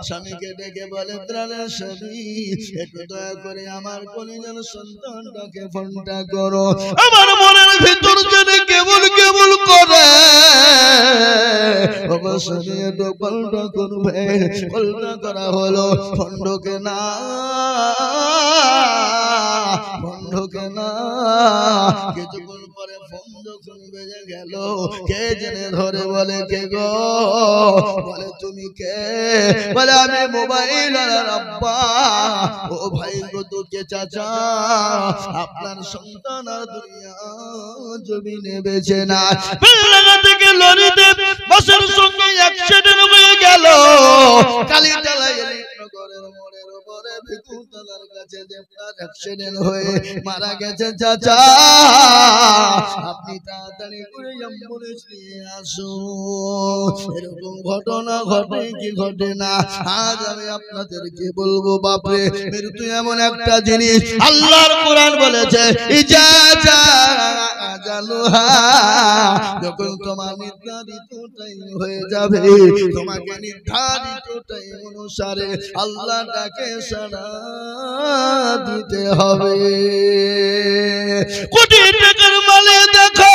স্বামীকে ডেকে বলে, প্রাণের স্বামী একটু দয়া করে আমার কলিজার সন্তানটাকে ফোনটা করো, আমার মনের ভিতর যেন কেবল কেবল করে। অবশ্যই একটু কলটা করবে। কলটা করা হলো, ফন্ডকে না বন্ধকে না। কিছুক্ষণ পরে ফোন যখন বেজে গেল, কে জেনে ধরে বলে, কে গো? বলে তুমি কে? বলে আমি মোবাইল আব্বা। ও ভাই গো, তোকে চাচা, আপনার সন্তান আর দুনিয়া জমিনে বেঁচে না। বেলডাঙ্গা থেকে লরিতে বাসের সঙ্গে অ্যাক্সিডেন্ট হয়ে গেল, কালীতলা এলিটনগরের মোড়ের উপরে ভিকুতলার কাছে আপনার অ্যাক্সিডেন্ট হয়ে মারা গেছে চাচা, আপনি তাড়াতাড়ি করে অ্যাম্বুলেন্স নিয়ে আসুন। এরকম ঘটনা ঘটে কি ঘটে না? আজ আমি আপনাদেরকে বলবো, বাপরে মৃত্যু এমন একটা জিনিস, আল্লাহর কোরআন বলেছে, ইজাজা আজালুহা, যখন তোমার নির্ধারিত টাইম হয়ে যাবে, তোমাকে নির্ধারিত টাইম অনুসারে আল্লাহটাকে সাড়া দিতে হবে। কোটি টাকার মালে দেখো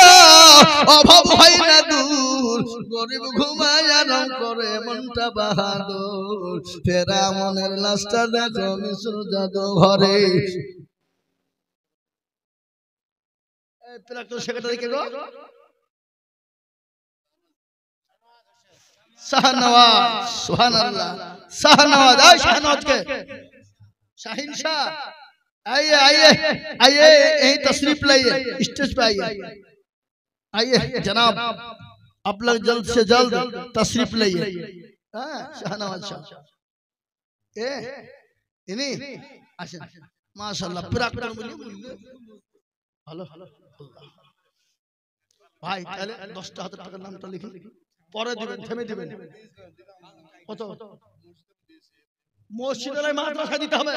অভাব হয় না দূর, গরিব ঘুমায় আরাম করে মনটা বাহাদুর, ফেরা মনের লাশটা দেখো মিশ্র জাদু ঘরে। সেক্রেটারি কে গো? শাহনওয়াজ। সুবহানাল্লাহ। শাহনওয়াজ, আয় শাহনওয়াজ के शाहीन शाह आइए आइए आइए, यही तशरीफ लाइए, स्टेज पे आइए। आइए जनाब, आप लोग जल्द से जल्द तशरीफ लाइए। शाहनवाज शाह इन्हीं আসেন। মাশাআল্লাহ, প্রাক্তন ভালো ভাই, তাহলে 10,000 টাকার নামটা লিখুন, পরে দিবেন, থেমে দিবেন। কত? মসজিদে মাদ্রাসা দিতে হবে।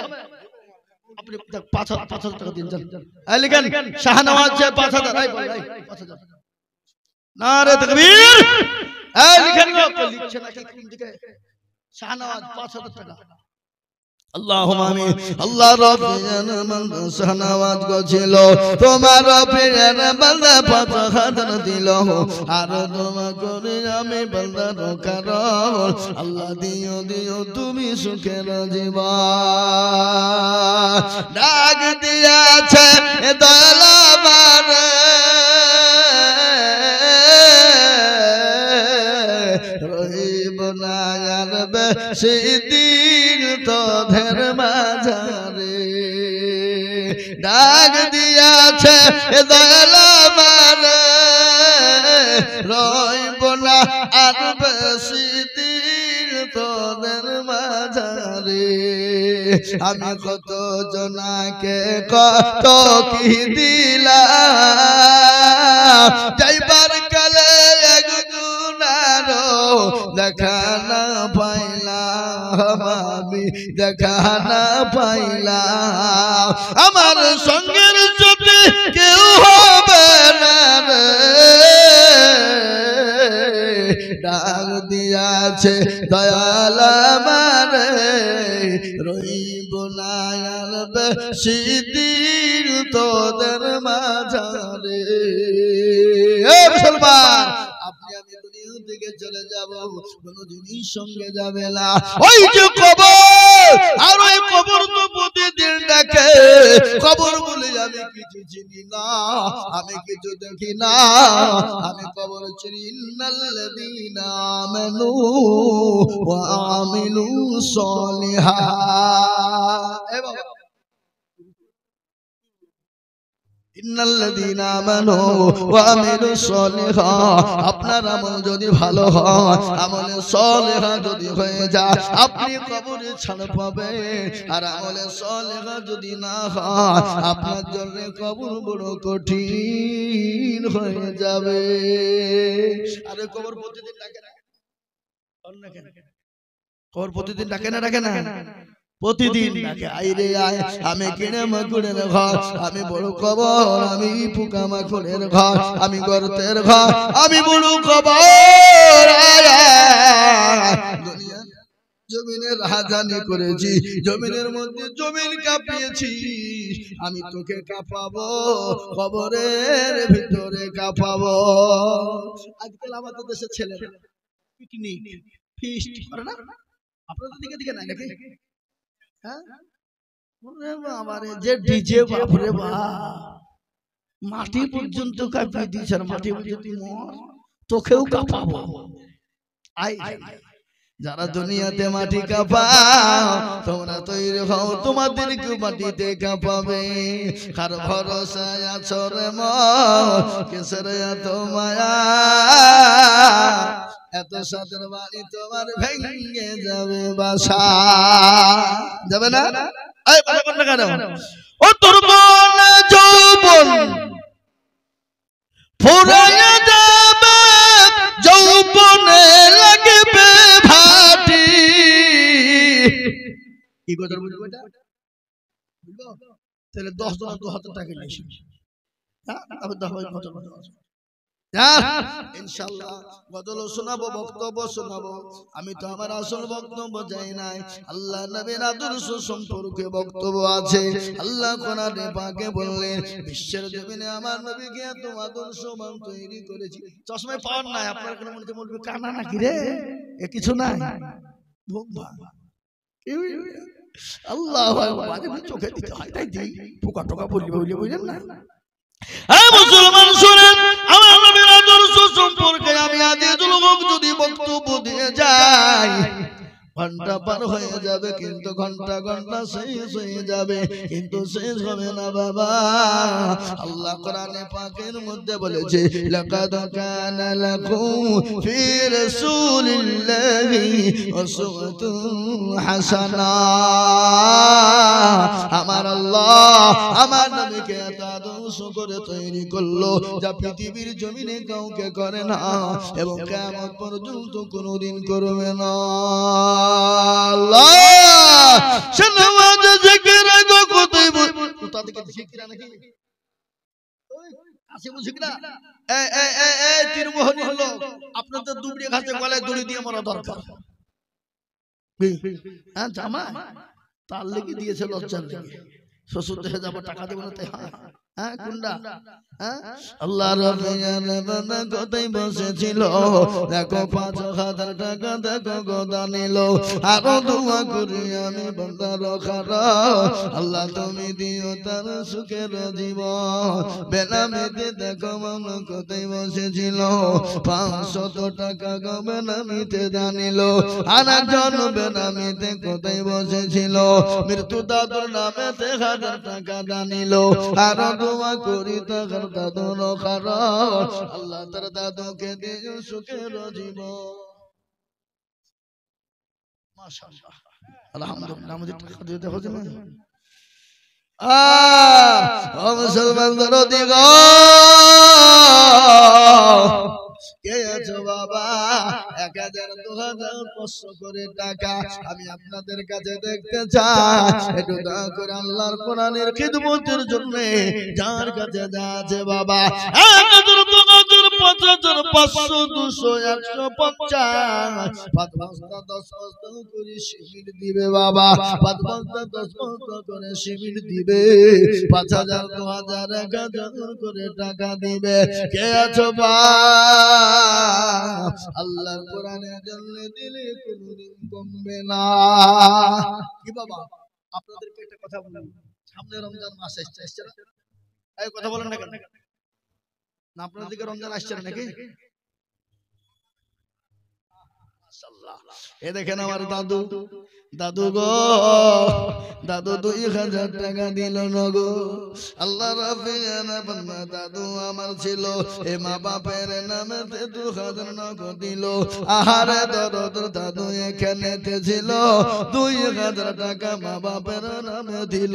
আপনি 5,000 টাকা দিন, যান লিখেন শাহনওয়াজ 5,000। 5,000 নারে তাকবীর। লিখেন গো, লিখছে নাকি কোন দিকে? শাহনওয়াজ 5,000 টাকা। আল্লাহুম্মা আমিন। আল্লাহ রাব্বিল বান্দা শাহনওয়াজ গো ছিল, তোমার রাব্বিল বান্দা 5,000 দিল, আর তোমা করে আমি বান্দার কারণ, আল্লাহ দিও দিও তুমি সুখের জীবন। ডাক দিয়াছে দয়াল আমারে, রহিব না আর বেশি দিন তো তোদের মাঝারে ডাক দিয়াছে দয়াল আমারে রইব না আর বেশি দিন তোদের মাঝারে আমি কত জনাকে কত কি দিলাম যাইবার কালে একজনারও দেখা না পাইলাম আমি দেখা না পাইলাম আমার সঙ্গের যদি কেউ হবে না রে ডাক দিয়াছে দয়াল আমারে রইব না আর বেশি দিন তোদের মাঝারে। মুসলমান আপনি আমি দুনিয়া থেকে চলে যাব কোনো জিনিস সঙ্গে যাবে না ওই যে কবর আর ওই কবর তো প্রতিদিন ডাকে কবর বলে আমি কিছু চিনি না আমি কিছু দেখি না আমি কবর চিনি ইন্নাল্লাযীনা আমানু ওয়া আমিলুস সলিহাত এ বাবা ইন্নাল্লাযীনা আমানু ওয়া আমিলুস সলিহাত আপনার আমল যদি ভালো হয় আমলে সলিহা যদি হয়ে যায় আপনি কবরে ছাড় পাবেন আর আমলে সলিহা যদি না হয় আপনার জন্য কবর বড় কঠিন হয়ে যাবে। আরে কবর প্রতিদিন ডাকে না কবর প্রতিদিন ডাকে না ডাকে না প্রতিদিন ডাকে আইরে আয় আমি কিনে মাকুড়ের ঘর আমি বড় কবর আমি পোকা মাকুড়ের ঘর আমি গর্তের ঘর আমি বড় কবর দুনিয়া জমিনের রাজধানী করেছি জমিনের মধ্যে জমিন কাঁপিয়েছি আমি তোকে কাঁপাবো কবরের ভিতরে কাঁপাবো। আজকাল আমাদের দেশের ছেলেরা পিকনিক ফিস্ট করে না আপনাদের দিকে দিকে নাই নাকি যে ডিজে বাপরে বাপ মাটি পর্যন্ত কাঁপিয়ে দিয়েছে মাটি পর্যন্ত তোকেও কাঁপাবো আই যারা দুনিয়াতে মাটি কাঁপাও তোমরা তৈরি হও তোমাদেরকে মাটিতে কাঁপাবে কার ভরসায় আছো রে মন কিসের এত মায়া এত সাদের বাড়ি তোমার ভেঙে যাবে বাসা যাবে না এই কথা কোন কেন ও তোর মন যৌবন ফুরাইয়া যাবে যৌবনে লাগবে ভাটি কি কথা বুঝবো এটা বুঝবো তাহলে 10 জন 2000 টাকা নিয়েছি হ্যাঁ আমি 10 কত কথা ইনশাআল্লাহ গজল শোনাবো বক্তব্য শোনাবো আমি তো আমার আসল বক্তব্য যাই নাই আল্লাহ নবীর আদর্শ সম্পর্কে বক্তব্য আছে আল্লাহ কোরআনে পাকে বললেন বিশ্বের জমিনে আমার নবীকে এত আদর্শবান তৈরি করেছি চশমায় পাওয়ার নাই আপনার কোনো মনে বলবে কানা নাকি রে এ কিছু নাই আল্লাহ চোখে দিতে হয় তাই দিই পোকা টোকা বললি বুঝলেন না মুসলমান শুনেন আমার নবীর আদর্শ সম্পর্কে আমি আজিজুল হক যদি বক্তব্য দিয়ে যাই ঘন্টা পার হয়ে যাবে কিন্তু ঘন্টা ঘন্টা শেষ হয়ে যাবে কিন্তু শেষ হবে না বাবা আল্লাহ কোরআনে পাকের মধ্যে বলেছে লাকাদ কানা লাকুম ফি রাসূলিল্লাহি উসওয়াতুন হাসানা আমার আল্লাহ আমার নবীকে এত আদর্শ করে তৈরি করলো যা পৃথিবীর জমিনে কাউকে করে না এবং কিয়ামত পর্যন্ত কোনোদিন করবে না। আপনাদের দুবড়ি ঘাসে গলায় দড়ি দিয়ে মরা দরকার জামা তার লেগে দিয়েছে লজ্জার লেগে শ্বশুর দেশে যাবো টাকা দেবো না তাই হ্যাঁ কোনটা আল্লাহ রাব্বুল কোথায় বসেছিল দেখো ৫,০০০ টাকা দেখো গোদা নিল আরো দোয়া করি আমি বান্দার খারা আল্লাহ তুমি দিও তার সুখের জীবন বেনামিতে দেখো মামলা কোথায় বসেছিল ৫০০ টাকা গো বেনামিতে জানিল আর একজন বেনামিতে কোথায় বসেছিল মৃত্যু দাদুর নামেতে ১,০০০ টাকা জানিল আর দোয়া করি তার দাদুর খারা আল্লাহ তার দাদুকে দিও সুখের জীবন মাশাআল্লাহ আলহামদুলিল্লাহ আমাদের টাকা দিতে হবে না ও মুসলমান দরদি গো কে আছো বাবা ১,০০০ ২,০০০ ৫০০ করে টাকা আমি আপনাদের কাছে দেখতে চাই একটু দয়া করে আল্লাহর কোরআনের খিদমতের জন্য যার কাছে যা আছে বাবা ১,০০০ ২,০০০ ৫,০০০ ৫০০ ২০০ ১৫০ ৫ বস্তা ১০ বস্তা করে সিমেন্ট দিবে বাবা ৫ বস্তা ১০ বস্তা করে সিমেন্ট দিবে ৫,০০০ ২,০০০ ১,০০০ করে টাকা দিবে কে আছো বা আল্লাহর কোরআনের জন্য দিলে কোনদিন কমবে না কি বাবা আপনাদেরকে একটা কথা বললাম সামনে রমজান মাস আসছে না এই কথা বলেন না কেন না আপনাদের দিকে রমজান আসছে নাকি মাশাআল্লাহ এই দেখেন আমার দাদু দাদু গো দাদু ২,০০০ টাকা দিল নগো আল্লাহ রাফিয়ানা বান্দা দাদু আমার ছিল এ মা বাপের নামেতে ২,০০০ নগদ দিল আহারে দরদ দাদু এখানেতে ছিল ২,০০০ টাকা মা বাপের নামে দিল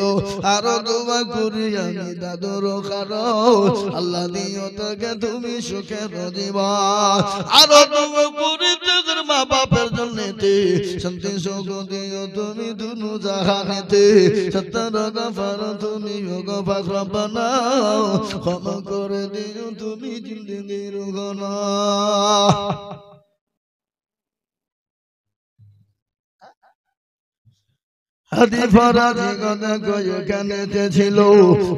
আরো দোয়া করি আমি দাদুর খারো আল্লাহ দিও তোকে তুমি সুখের জীবন আরো দোয়া করি তোর মা বাপের জন্যতে শান্তি সুখ দিও তুমি দুনু জাহানেতে সত্তর গফার তুমি গফার রব্বানা ক্ষমা করে দিও তুমি জিন্দেগির গুনাহ হাদি ফরাজি কথা কই এখানেতে ছিল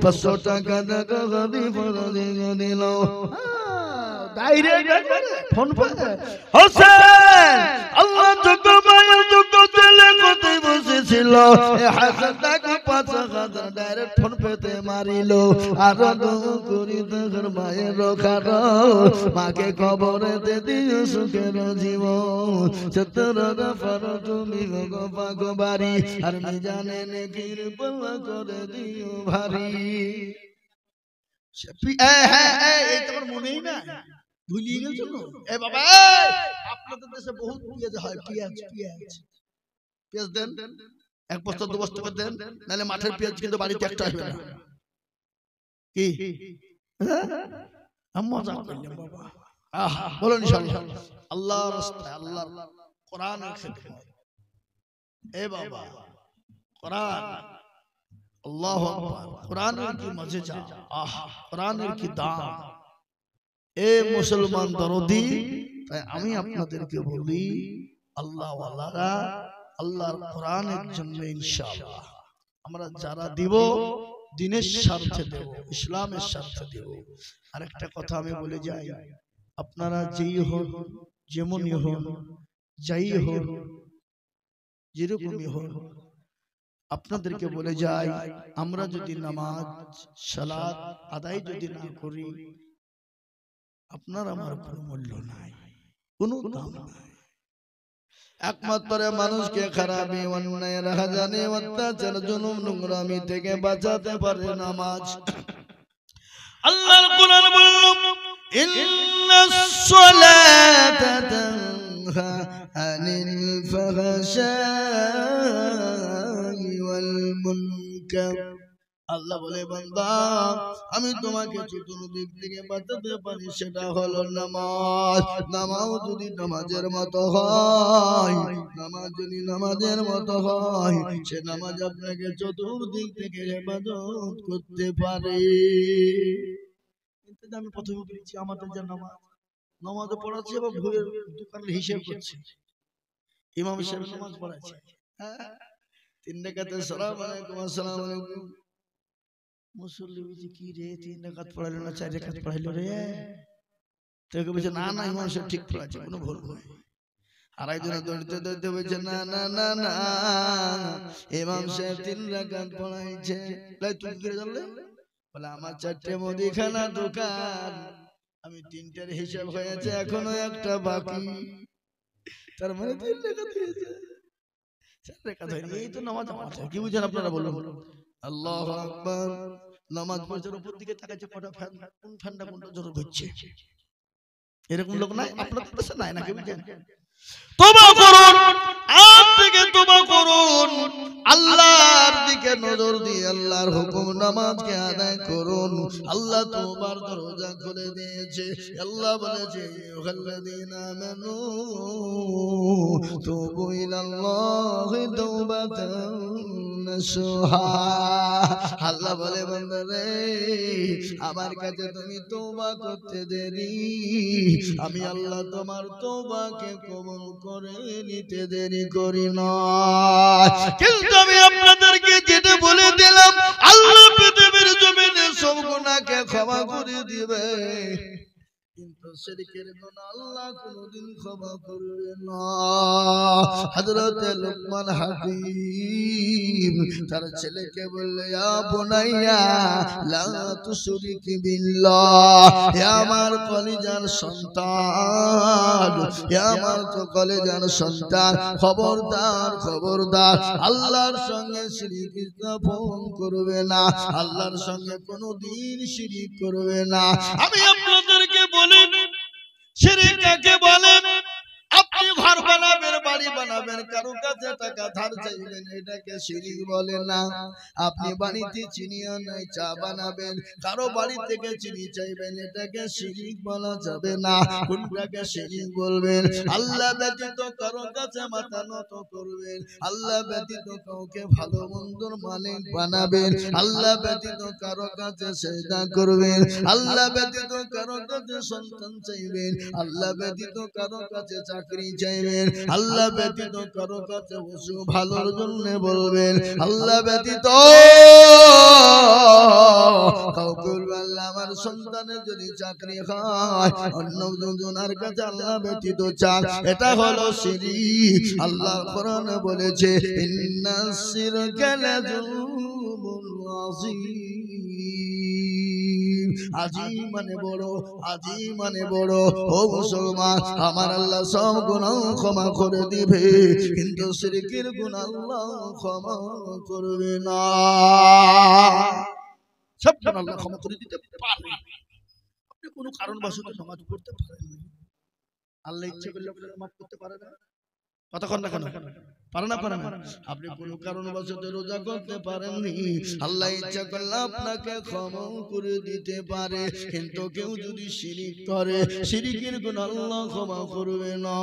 ৫০০ টাকা দেখো হাদি ফরাজি দিল ডাইরেক্ট ফোন পে হোসেন আল্লাহ যোগ্য মায়ের যোগ্য ছেলে কোথায় বসেছিল এ হাসান তাকে ৫,০০০ ডাইরেক্ট ফোন পেতে মারিল আর দোয়া করি তোর মায়ের খারো মাকে কবরেতে দিও সুখের জীবন সত্তর গফার তুমি গো পাক বাড়ি আর মিজানে নেকির পাল্লা করে দিও ভারী এই তোমার মনেই না ভুলিয়ে গেছো এ বাবা আপনাদের দেশে বহুত পেঁয়াজ হয় পেঁয়াজ পেঁয়াজ পেঁয়াজ দেন ১ বস্তা ২ বস্তা করে দেন নাহলে মাঠের পেঁয়াজ কিন্তু বাড়িতে একটা আসবে না কি মজা করলাম বাবা বলুন ইনশাআল্লাহ আল্লাহর রাস্তায় আল্লাহর কোরআনের খেদমত এ বাবা কোরআন আল্লাহু আকবার কোরআনের কি মজা কোরআনের কি দাম এ মুসলমান দরদি তাই আমি আপনাদেরকে বলি আল্লাহ ওয়ালারা আল্লাহর কোরআনের জন্য ইনশাআল্লাহ আমরা যারা দিব দ্বীনের স্বার্থে দেব ইসলামের স্বার্থে দেব আরেকটা কথা আমি বলে যাই আপনারা যেই হন যেমনই হন যাই হন যেরকমই হন আপনাদেরকে বলে যাই আমরা যদি নামাজ সালাত আদায় যদি না করি আপনার আমার কোনো মূল্য নাই কোনো দাম নাই একমাত্র মানুষকে খারাপি অন্যায় রাহাজানি অত্যাচার জুলুম নোংরামি থেকে বাঁচাতে পারে নামাজ আল্লাহর কোরআন বলল ইন্নাস সালাতা তানহা আনিল ফাহশাই ওয়াল মুনকার আল্লাহ বলে বান্দা আমি তোমাকে চতুর্দিক থেকে বাঁচাতে পারি সেটা হলো নামাজ নামাজ যদি নামাজের মতো হয় নামাজ যদি নামাজের মতো হয় সে নামাজ আপনাকে চতুর্দিক থেকে হেফাজত করতে পারে কিন্তু আমি প্রথমে বলেছি আমাদের যে নামাজ পড়াচ্ছি এবং ভুলের দোকানের হিসেব করছি ইমাম সাহেব নামাজ পড়াচ্ছে 3 রাকাতের সালাম আলাইকুম আসসালামু আলাইকুম মুসল্লি বুঝি কি রে 3 রাকাত পড়াইলো না 4 রাকাত পড়াইলো রে তোকে বলছে না না ইমাম সাহেব ঠিক পড়াচ্ছে কোনো ভুল নেই আর একজন দৌড়তে দৌড়তে বলছে না না না না ইমাম সাহেব 3 রাকাত পড়াইছে তাই তুই কি করে জানলে বলে আমার 4টে মুদিখানা দোকান আমি 3টার হিসাব হয়েছে এখনো একটা বাকি তার মানে 3 রাকাত হয়েছে 4 রাকাত হয়নি এই তো নামাজ আমার কি বুঝেন আপনারা বলুন আল্লাহু আকবার নামাজ পড়ার উপর দিকে তাকাচ্ছে কটা ফ্যান কোন ফ্যানটা কোনটা জোরে ঘুরছে এরকম লোক নাই আপনাদের কাছে নাই নাকি বুঝেন তওবা করুন আজ থেকে তওবা করুন আল্লাহর দিকে নজর দিয়ে আল্লাহর হুকুম নামাজকে আদায় করুন আল্লাহ তওবার দরজা খুলে দিয়েছে আল্লাহ বলেছে আইয়ুহাল্লাযীনা আমানু তুবু ইলাল্লাহি তাওবাতান নাসুহা আল্লাহ বলে বান্দারে আমার কাছে তুমি তওবা করতে দেরি আমি আল্লাহ তোমার তওবাকে কবুল করে নিতে দেরি করি না কিন্তু আমি আপনাদেরকে যেটা বলে দিলাম আল্লাহ পৃথিবীর জমিনে সব গুনাহকে ক্ষমা করে দিবে কিন্তু শিরকের গুনাহ আল্লাহ কোনদিন ক্ষমা করবে না হযরত লুকমান হাকিম তার ছেলেকে বললে ইয়া বুনাইয়া লা তুশরিক বিল্লাহ হে আমার কলিজার সন্তান হে আমার তো কলিজার সন্তান খবরদার খবরদার আল্লাহর সঙ্গে শিরক স্থাপন করবে না আল্লাহর সঙ্গে কোনদিন শিরক করবে না আমি আপনাদেরকে শিরক কাকে বলে আপনি ঘর বানাবেন বাড়ি বানাবেন কারো কাছে টাকা ধার চাইবেন এটাকে শিরক বলে না আপনি বাড়িতে চিনি নাই চা বানাবেন কারো বাড়ি থেকে চিনি চাইবেন এটাকে শিরক বলা যাবে না কোনটাকে শিরক বলবেন আল্লাহ ব্যতীত কারো কাছে মাথা নত করবেন আল্লাহ ব্যতীত কাউকে ভালো মন্দর মালিক বানাবেন আল্লাহ ব্যতীত কারো কাছে সিজদা করবেন আল্লাহ ব্যতীত কারো কাছে সন্তান চাইবেন আল্লাহ ব্যতীত কারো কাছে চাকরি চাইবেন আল্লাহ ব্যতীত কারো কাছে ওযু ভালোর জন্য বলবেন আল্লাহ ব্যতীত কাউকে আল্লাহ আমার সন্তানের যদি চাকরি হয় অন্য দুজনের কাছে আল্লাহ ব্যতীত চান এটা হলো শিরক আল্লাহ কোরআনে বলেছে ইন্নাস শিরকা লাযুলমুন আযীম আযীম মানে বড় আযীম মানে বড় ও মুসলমান আমার আল্লাহ সব গুনাহ ক্ষমা করে দিবে কিন্তু শিরকের গুনাহ আল্লাহ ক্ষমা করবে না সব গুনাহ আল্লাহ ক্ষমা করে দিতে পারে আপনি কোনো কারণবশত নামাজ পড়তে পারেন না আল্লাহ ইচ্ছে করলে আপনাকে মাফ করতে পারে না কতক্ষণ না কেন পারে না আপনি কোন কারণবশত রোজা করতে পারেননি আল্লাহ ইচ্ছা করলে আপনাকে ক্ষমা করে দিতে পারে কিন্তু কেউ যদি শিরক করে শিরকের গুনাহ আল্লাহ ক্ষমা করবে না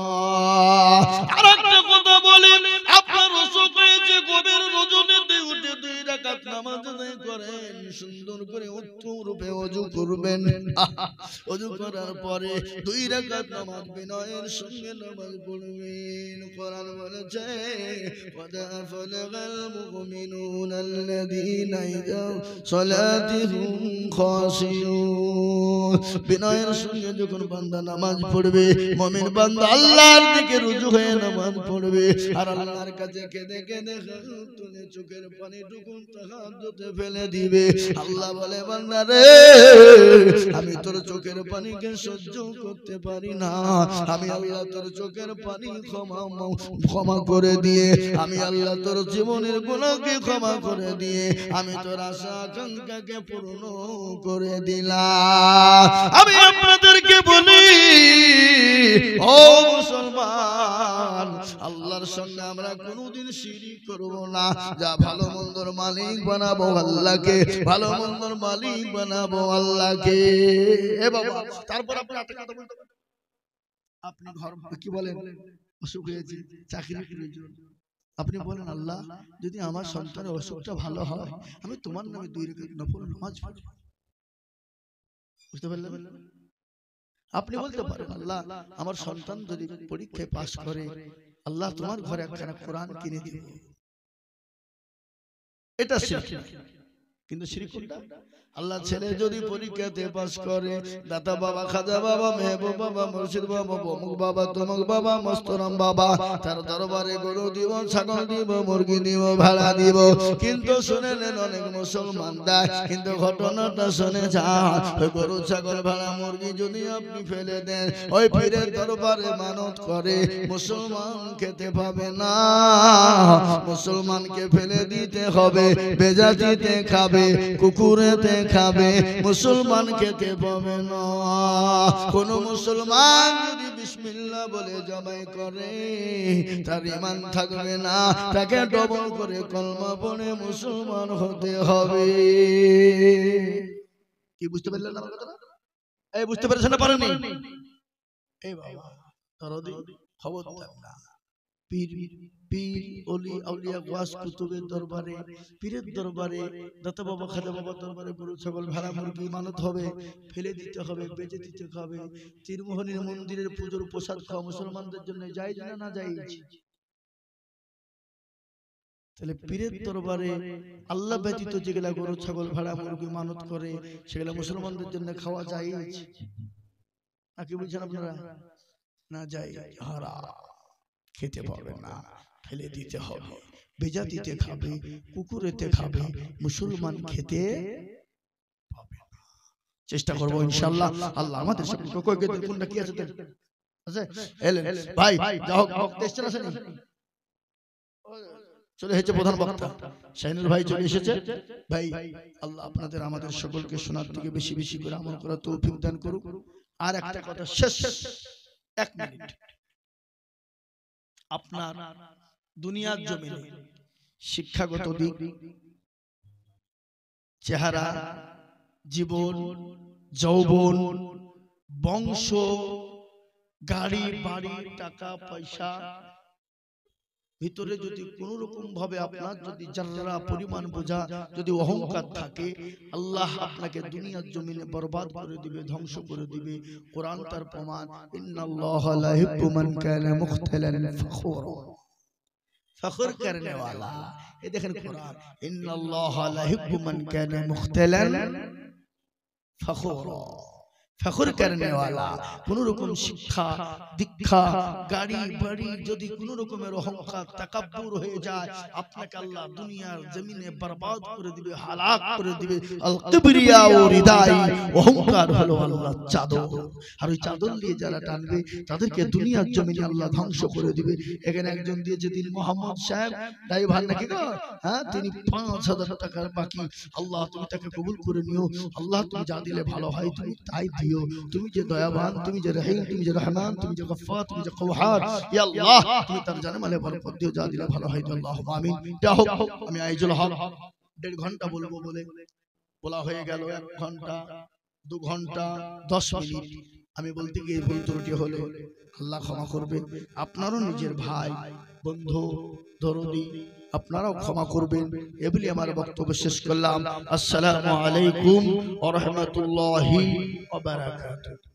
আরেকটা কথা বলি আপনার অসুখ হয়েছে গভীর রজনীতে উঠে 2 রাকাত নামাজ আদায় করেন সুন্দর করে উত্তম রূপে ওযু করবেন ওযু করার পরে 2 রাকাত নামাজ বিনয়ের সঙ্গে নামাজ পড়বেন কোরআন বলেছে قد أفلح المؤمنون الذين إذا صلاتهم خاشعون বিনয়ের সঙ্গে যখন বান্দা নামাজ পড়বে মুমিন বান্দা আল্লাহর দিকে রুজু হয়ে নামাজ পড়বে আর আল্লাহর কাছে কেঁদে কেঁদে তুলে চোখের পানি টুকুন তাহাজ্জুদে ফেলে দিবে আল্লাহ বলে বান্দা রে আমি তোর চোখের পানিকে সহ্য করতে পারি না আমি আল্লাহ তোর চোখের পানি ক্ষমা করে দিয়ে আমি আল্লাহ তোর জীবনের গুনাহকে ক্ষমা করে দিয়ে আমি তোর আশা আকাঙ্ক্ষাকে পূর্ণ করে দিলাম আমি আপনাদেরকে বলি ও মুসলমান আল্লাহর সঙ্গে আমরা কোনোদিন শিরক করব না যা ভালো মন্দর মালিক বানাবো আল্লাহকে ভালো মন্দর মালিক বানাবো আল্লাহকে এ বাবা তারপর আপনি একটা কথা বলতে পারেন আপনি ঘর কি বলেন অসুখ হয়েছে চাকরি প্রয়োজন আপনি বলেন আল্লাহ যদি আমার সন্তানের অসুখটা ভালো হয় আমি তোমার নামে 2 রাকাত নফল নামাজ পড়ব বুঝতে পারলেন আপনি বলতে পারেন আল্লাহ আমার সন্তান যদি পরীক্ষায় পাস করে আল্লাহ তোমার ঘরে একখানা কোরআন কিনে দিবে এটা শিরক কিন্তু শিরক কোনটা? আল্লাহ ছেলে যদি পরীক্ষাতে পাস করে, দাতা বাবা, খাজা বাবা, মেহবুব বাবা, মুর্শিদ বাবা, অমুক বাবা, তমুক বাবা, মস্তরাম বাবা, তার দরবারে গরু দিব, ছাগল দিব, মুরগি দিব, ভেড়া দিব। কিন্তু শুনে নেন, অনেক মুসলমান দেয়, কিন্তু ঘটনাটা শুনে যান, ওই গরু, ছাগল, ভেড়া, মুরগি যদি আপনি ফেলে দেন, ওই পীরের দরবারে মানত করে, মুসলমান খেতে পাবে না। মুসলমানকে ফেলে দিতে হবে, বেজাতিতে খাবে, কুকুরেতে খাবে, মুসলমান খেতে পাবে না। কোন মুসলমান যদি বিসমিল্লাহ বলে জবাই করে, তার ঈমান থাকবে না, তাকে ডবল করে কলমা পড়ে মুসলমান হতে হবে। কি বুঝতে পারলেন আমার কথা? এই বুঝতে পেরেছেন না পারেননি? এই বাবা দরদি খবরদার না, পীর পীর ওলি আউলিয়া ওয়াস কুতুবের দরবারে, পীরের দরবারে, দাতা বাবা, খাজা বাবার দরবারে গরু, ছাগল, ভেড়া, মুরগি মানত হবে, ফেলে দিতে হবে, বেচে দিতে হবে। তীরমোহনীর মন্দিরের পুজোর প্রসাদ খাওয়া মুসলমানদের জন্য জায়েজ না না জায়েজ? তাহলে পীরের দরবারে আল্লাহ ব্যতীত যেগুলা গরু, ছাগল, ভেড়া, মুরগি মানত করে, সেগুলা মুসলমানদের জন্য খাওয়া জায়েজ নাকি? বুঝছেন আপনারা? না জায়েজ, হারাম, খেতে পারবে না, ফেলে দিতে হবে, বেজাতিতে খাবে, কুকুরেতে খাবে, মুসলমান খেতে পাবে না। চেষ্টা করবো ইনশাআল্লাহ। আল্লাহ আমাদের সকলকে কোনটা কি আছে আছে এলেন ভাই, যাও বক্তা এসেছেন, আসেনি? চলে এসেছে প্রধান বক্তা শাহিনুর ভাই, চলে এসেছে ভাই। আল্লাহ আপনাদের আমাদের সকলকে শোনার থেকে বেশি বেশি করে আমল করার তৌফিক দান করুক। আর একটা কথা শেষ, 1 মিনিট। আপনার দুনিয়ার জমিনে শিক্ষাগত দিক, চেহারা, জীবন, যৌবন, বংশ, গাড়ি, বাড়ি, টাকা পয়সা ভিতরে যদি কোন রকম ভাবে আপনার যদি যারা পরিমাণ বোঝা যদি অহংকার থাকে, আল্লাহ আপনাকে দুনিয়ার জমিনে বরবাদ করে দিবে, ধ্বংস করে দিবে। কোরআন তার প্রমাণ, ইন্নাল্লাহা লা ইউহিব্বু মান কানা মুখতালান ফখুরা, ফখর করনে वाला। এই দেখেন কোরআন, ইন্নাল্লাহা লা ইউহিব্বু মান কানা মুখতালান ফখুরা, ফখর করনে वाला। কোন রকম শিক্ষা, দীক্ষা, গাড়ি, বাড়ি যদি কোন রকমের অহংকার, তাকাব্বুর হয়ে যায়, আপনাকে আল্লাহ দুনিয়ার জমিনে বরবাদ করে দিবে, হালাক করে দিবে। আল কিবরিয়া ও রিদাই, অহংকার হলো আল্লাহর চাদর, আর ওই চাদর নিয়ে যারা টানবে তাদেরকে দুনিয়ার জমিনে আল্লাহ ধ্বংস করে দিবে। এখানে একজন দিয়েছে তিনি মোহাম্মদ সাহেব, ড্রাইভার নাকি গো, হ্যাঁ, তিনি 5000 টাকার বাকি। আল্লাহ তুমি তাকে কবুল করে নিও, আল্লাহ তুমি যা দিলে ভালো হয় তুমি তাই দিও। তুমি যে দয়াবান, তুমি যে রহিম, তুমি যে রহমান, তুমি যে গফফার, তুমি যে কওহার, ইয়া আল্লাহ তুমি তার জানে মালে বরকত দিও, যা দিলে ভালো হয়। আল্লাহুম্মা আমিন। যা হোক, আমি আইজুল হক 1.5 ঘন্টা বলবো বলে বলা হয়ে গেল 1 ঘন্টা 2 ঘন্টা 10 মিনিট। আমি বলতে গিয়ে ভুল ত্রুটি হলে আল্লাহ ক্ষমা করবে। আপনারও নিজের ভাই, বন্ধু, দরদি, আপনারাও ক্ষমা করবেন। এগুলি আমার বক্তব্য শেষ করলাম। আসসালামু আলাইকুম ওয়া রাহমাতুল্লাহি ওয়া বারাকাতুহু।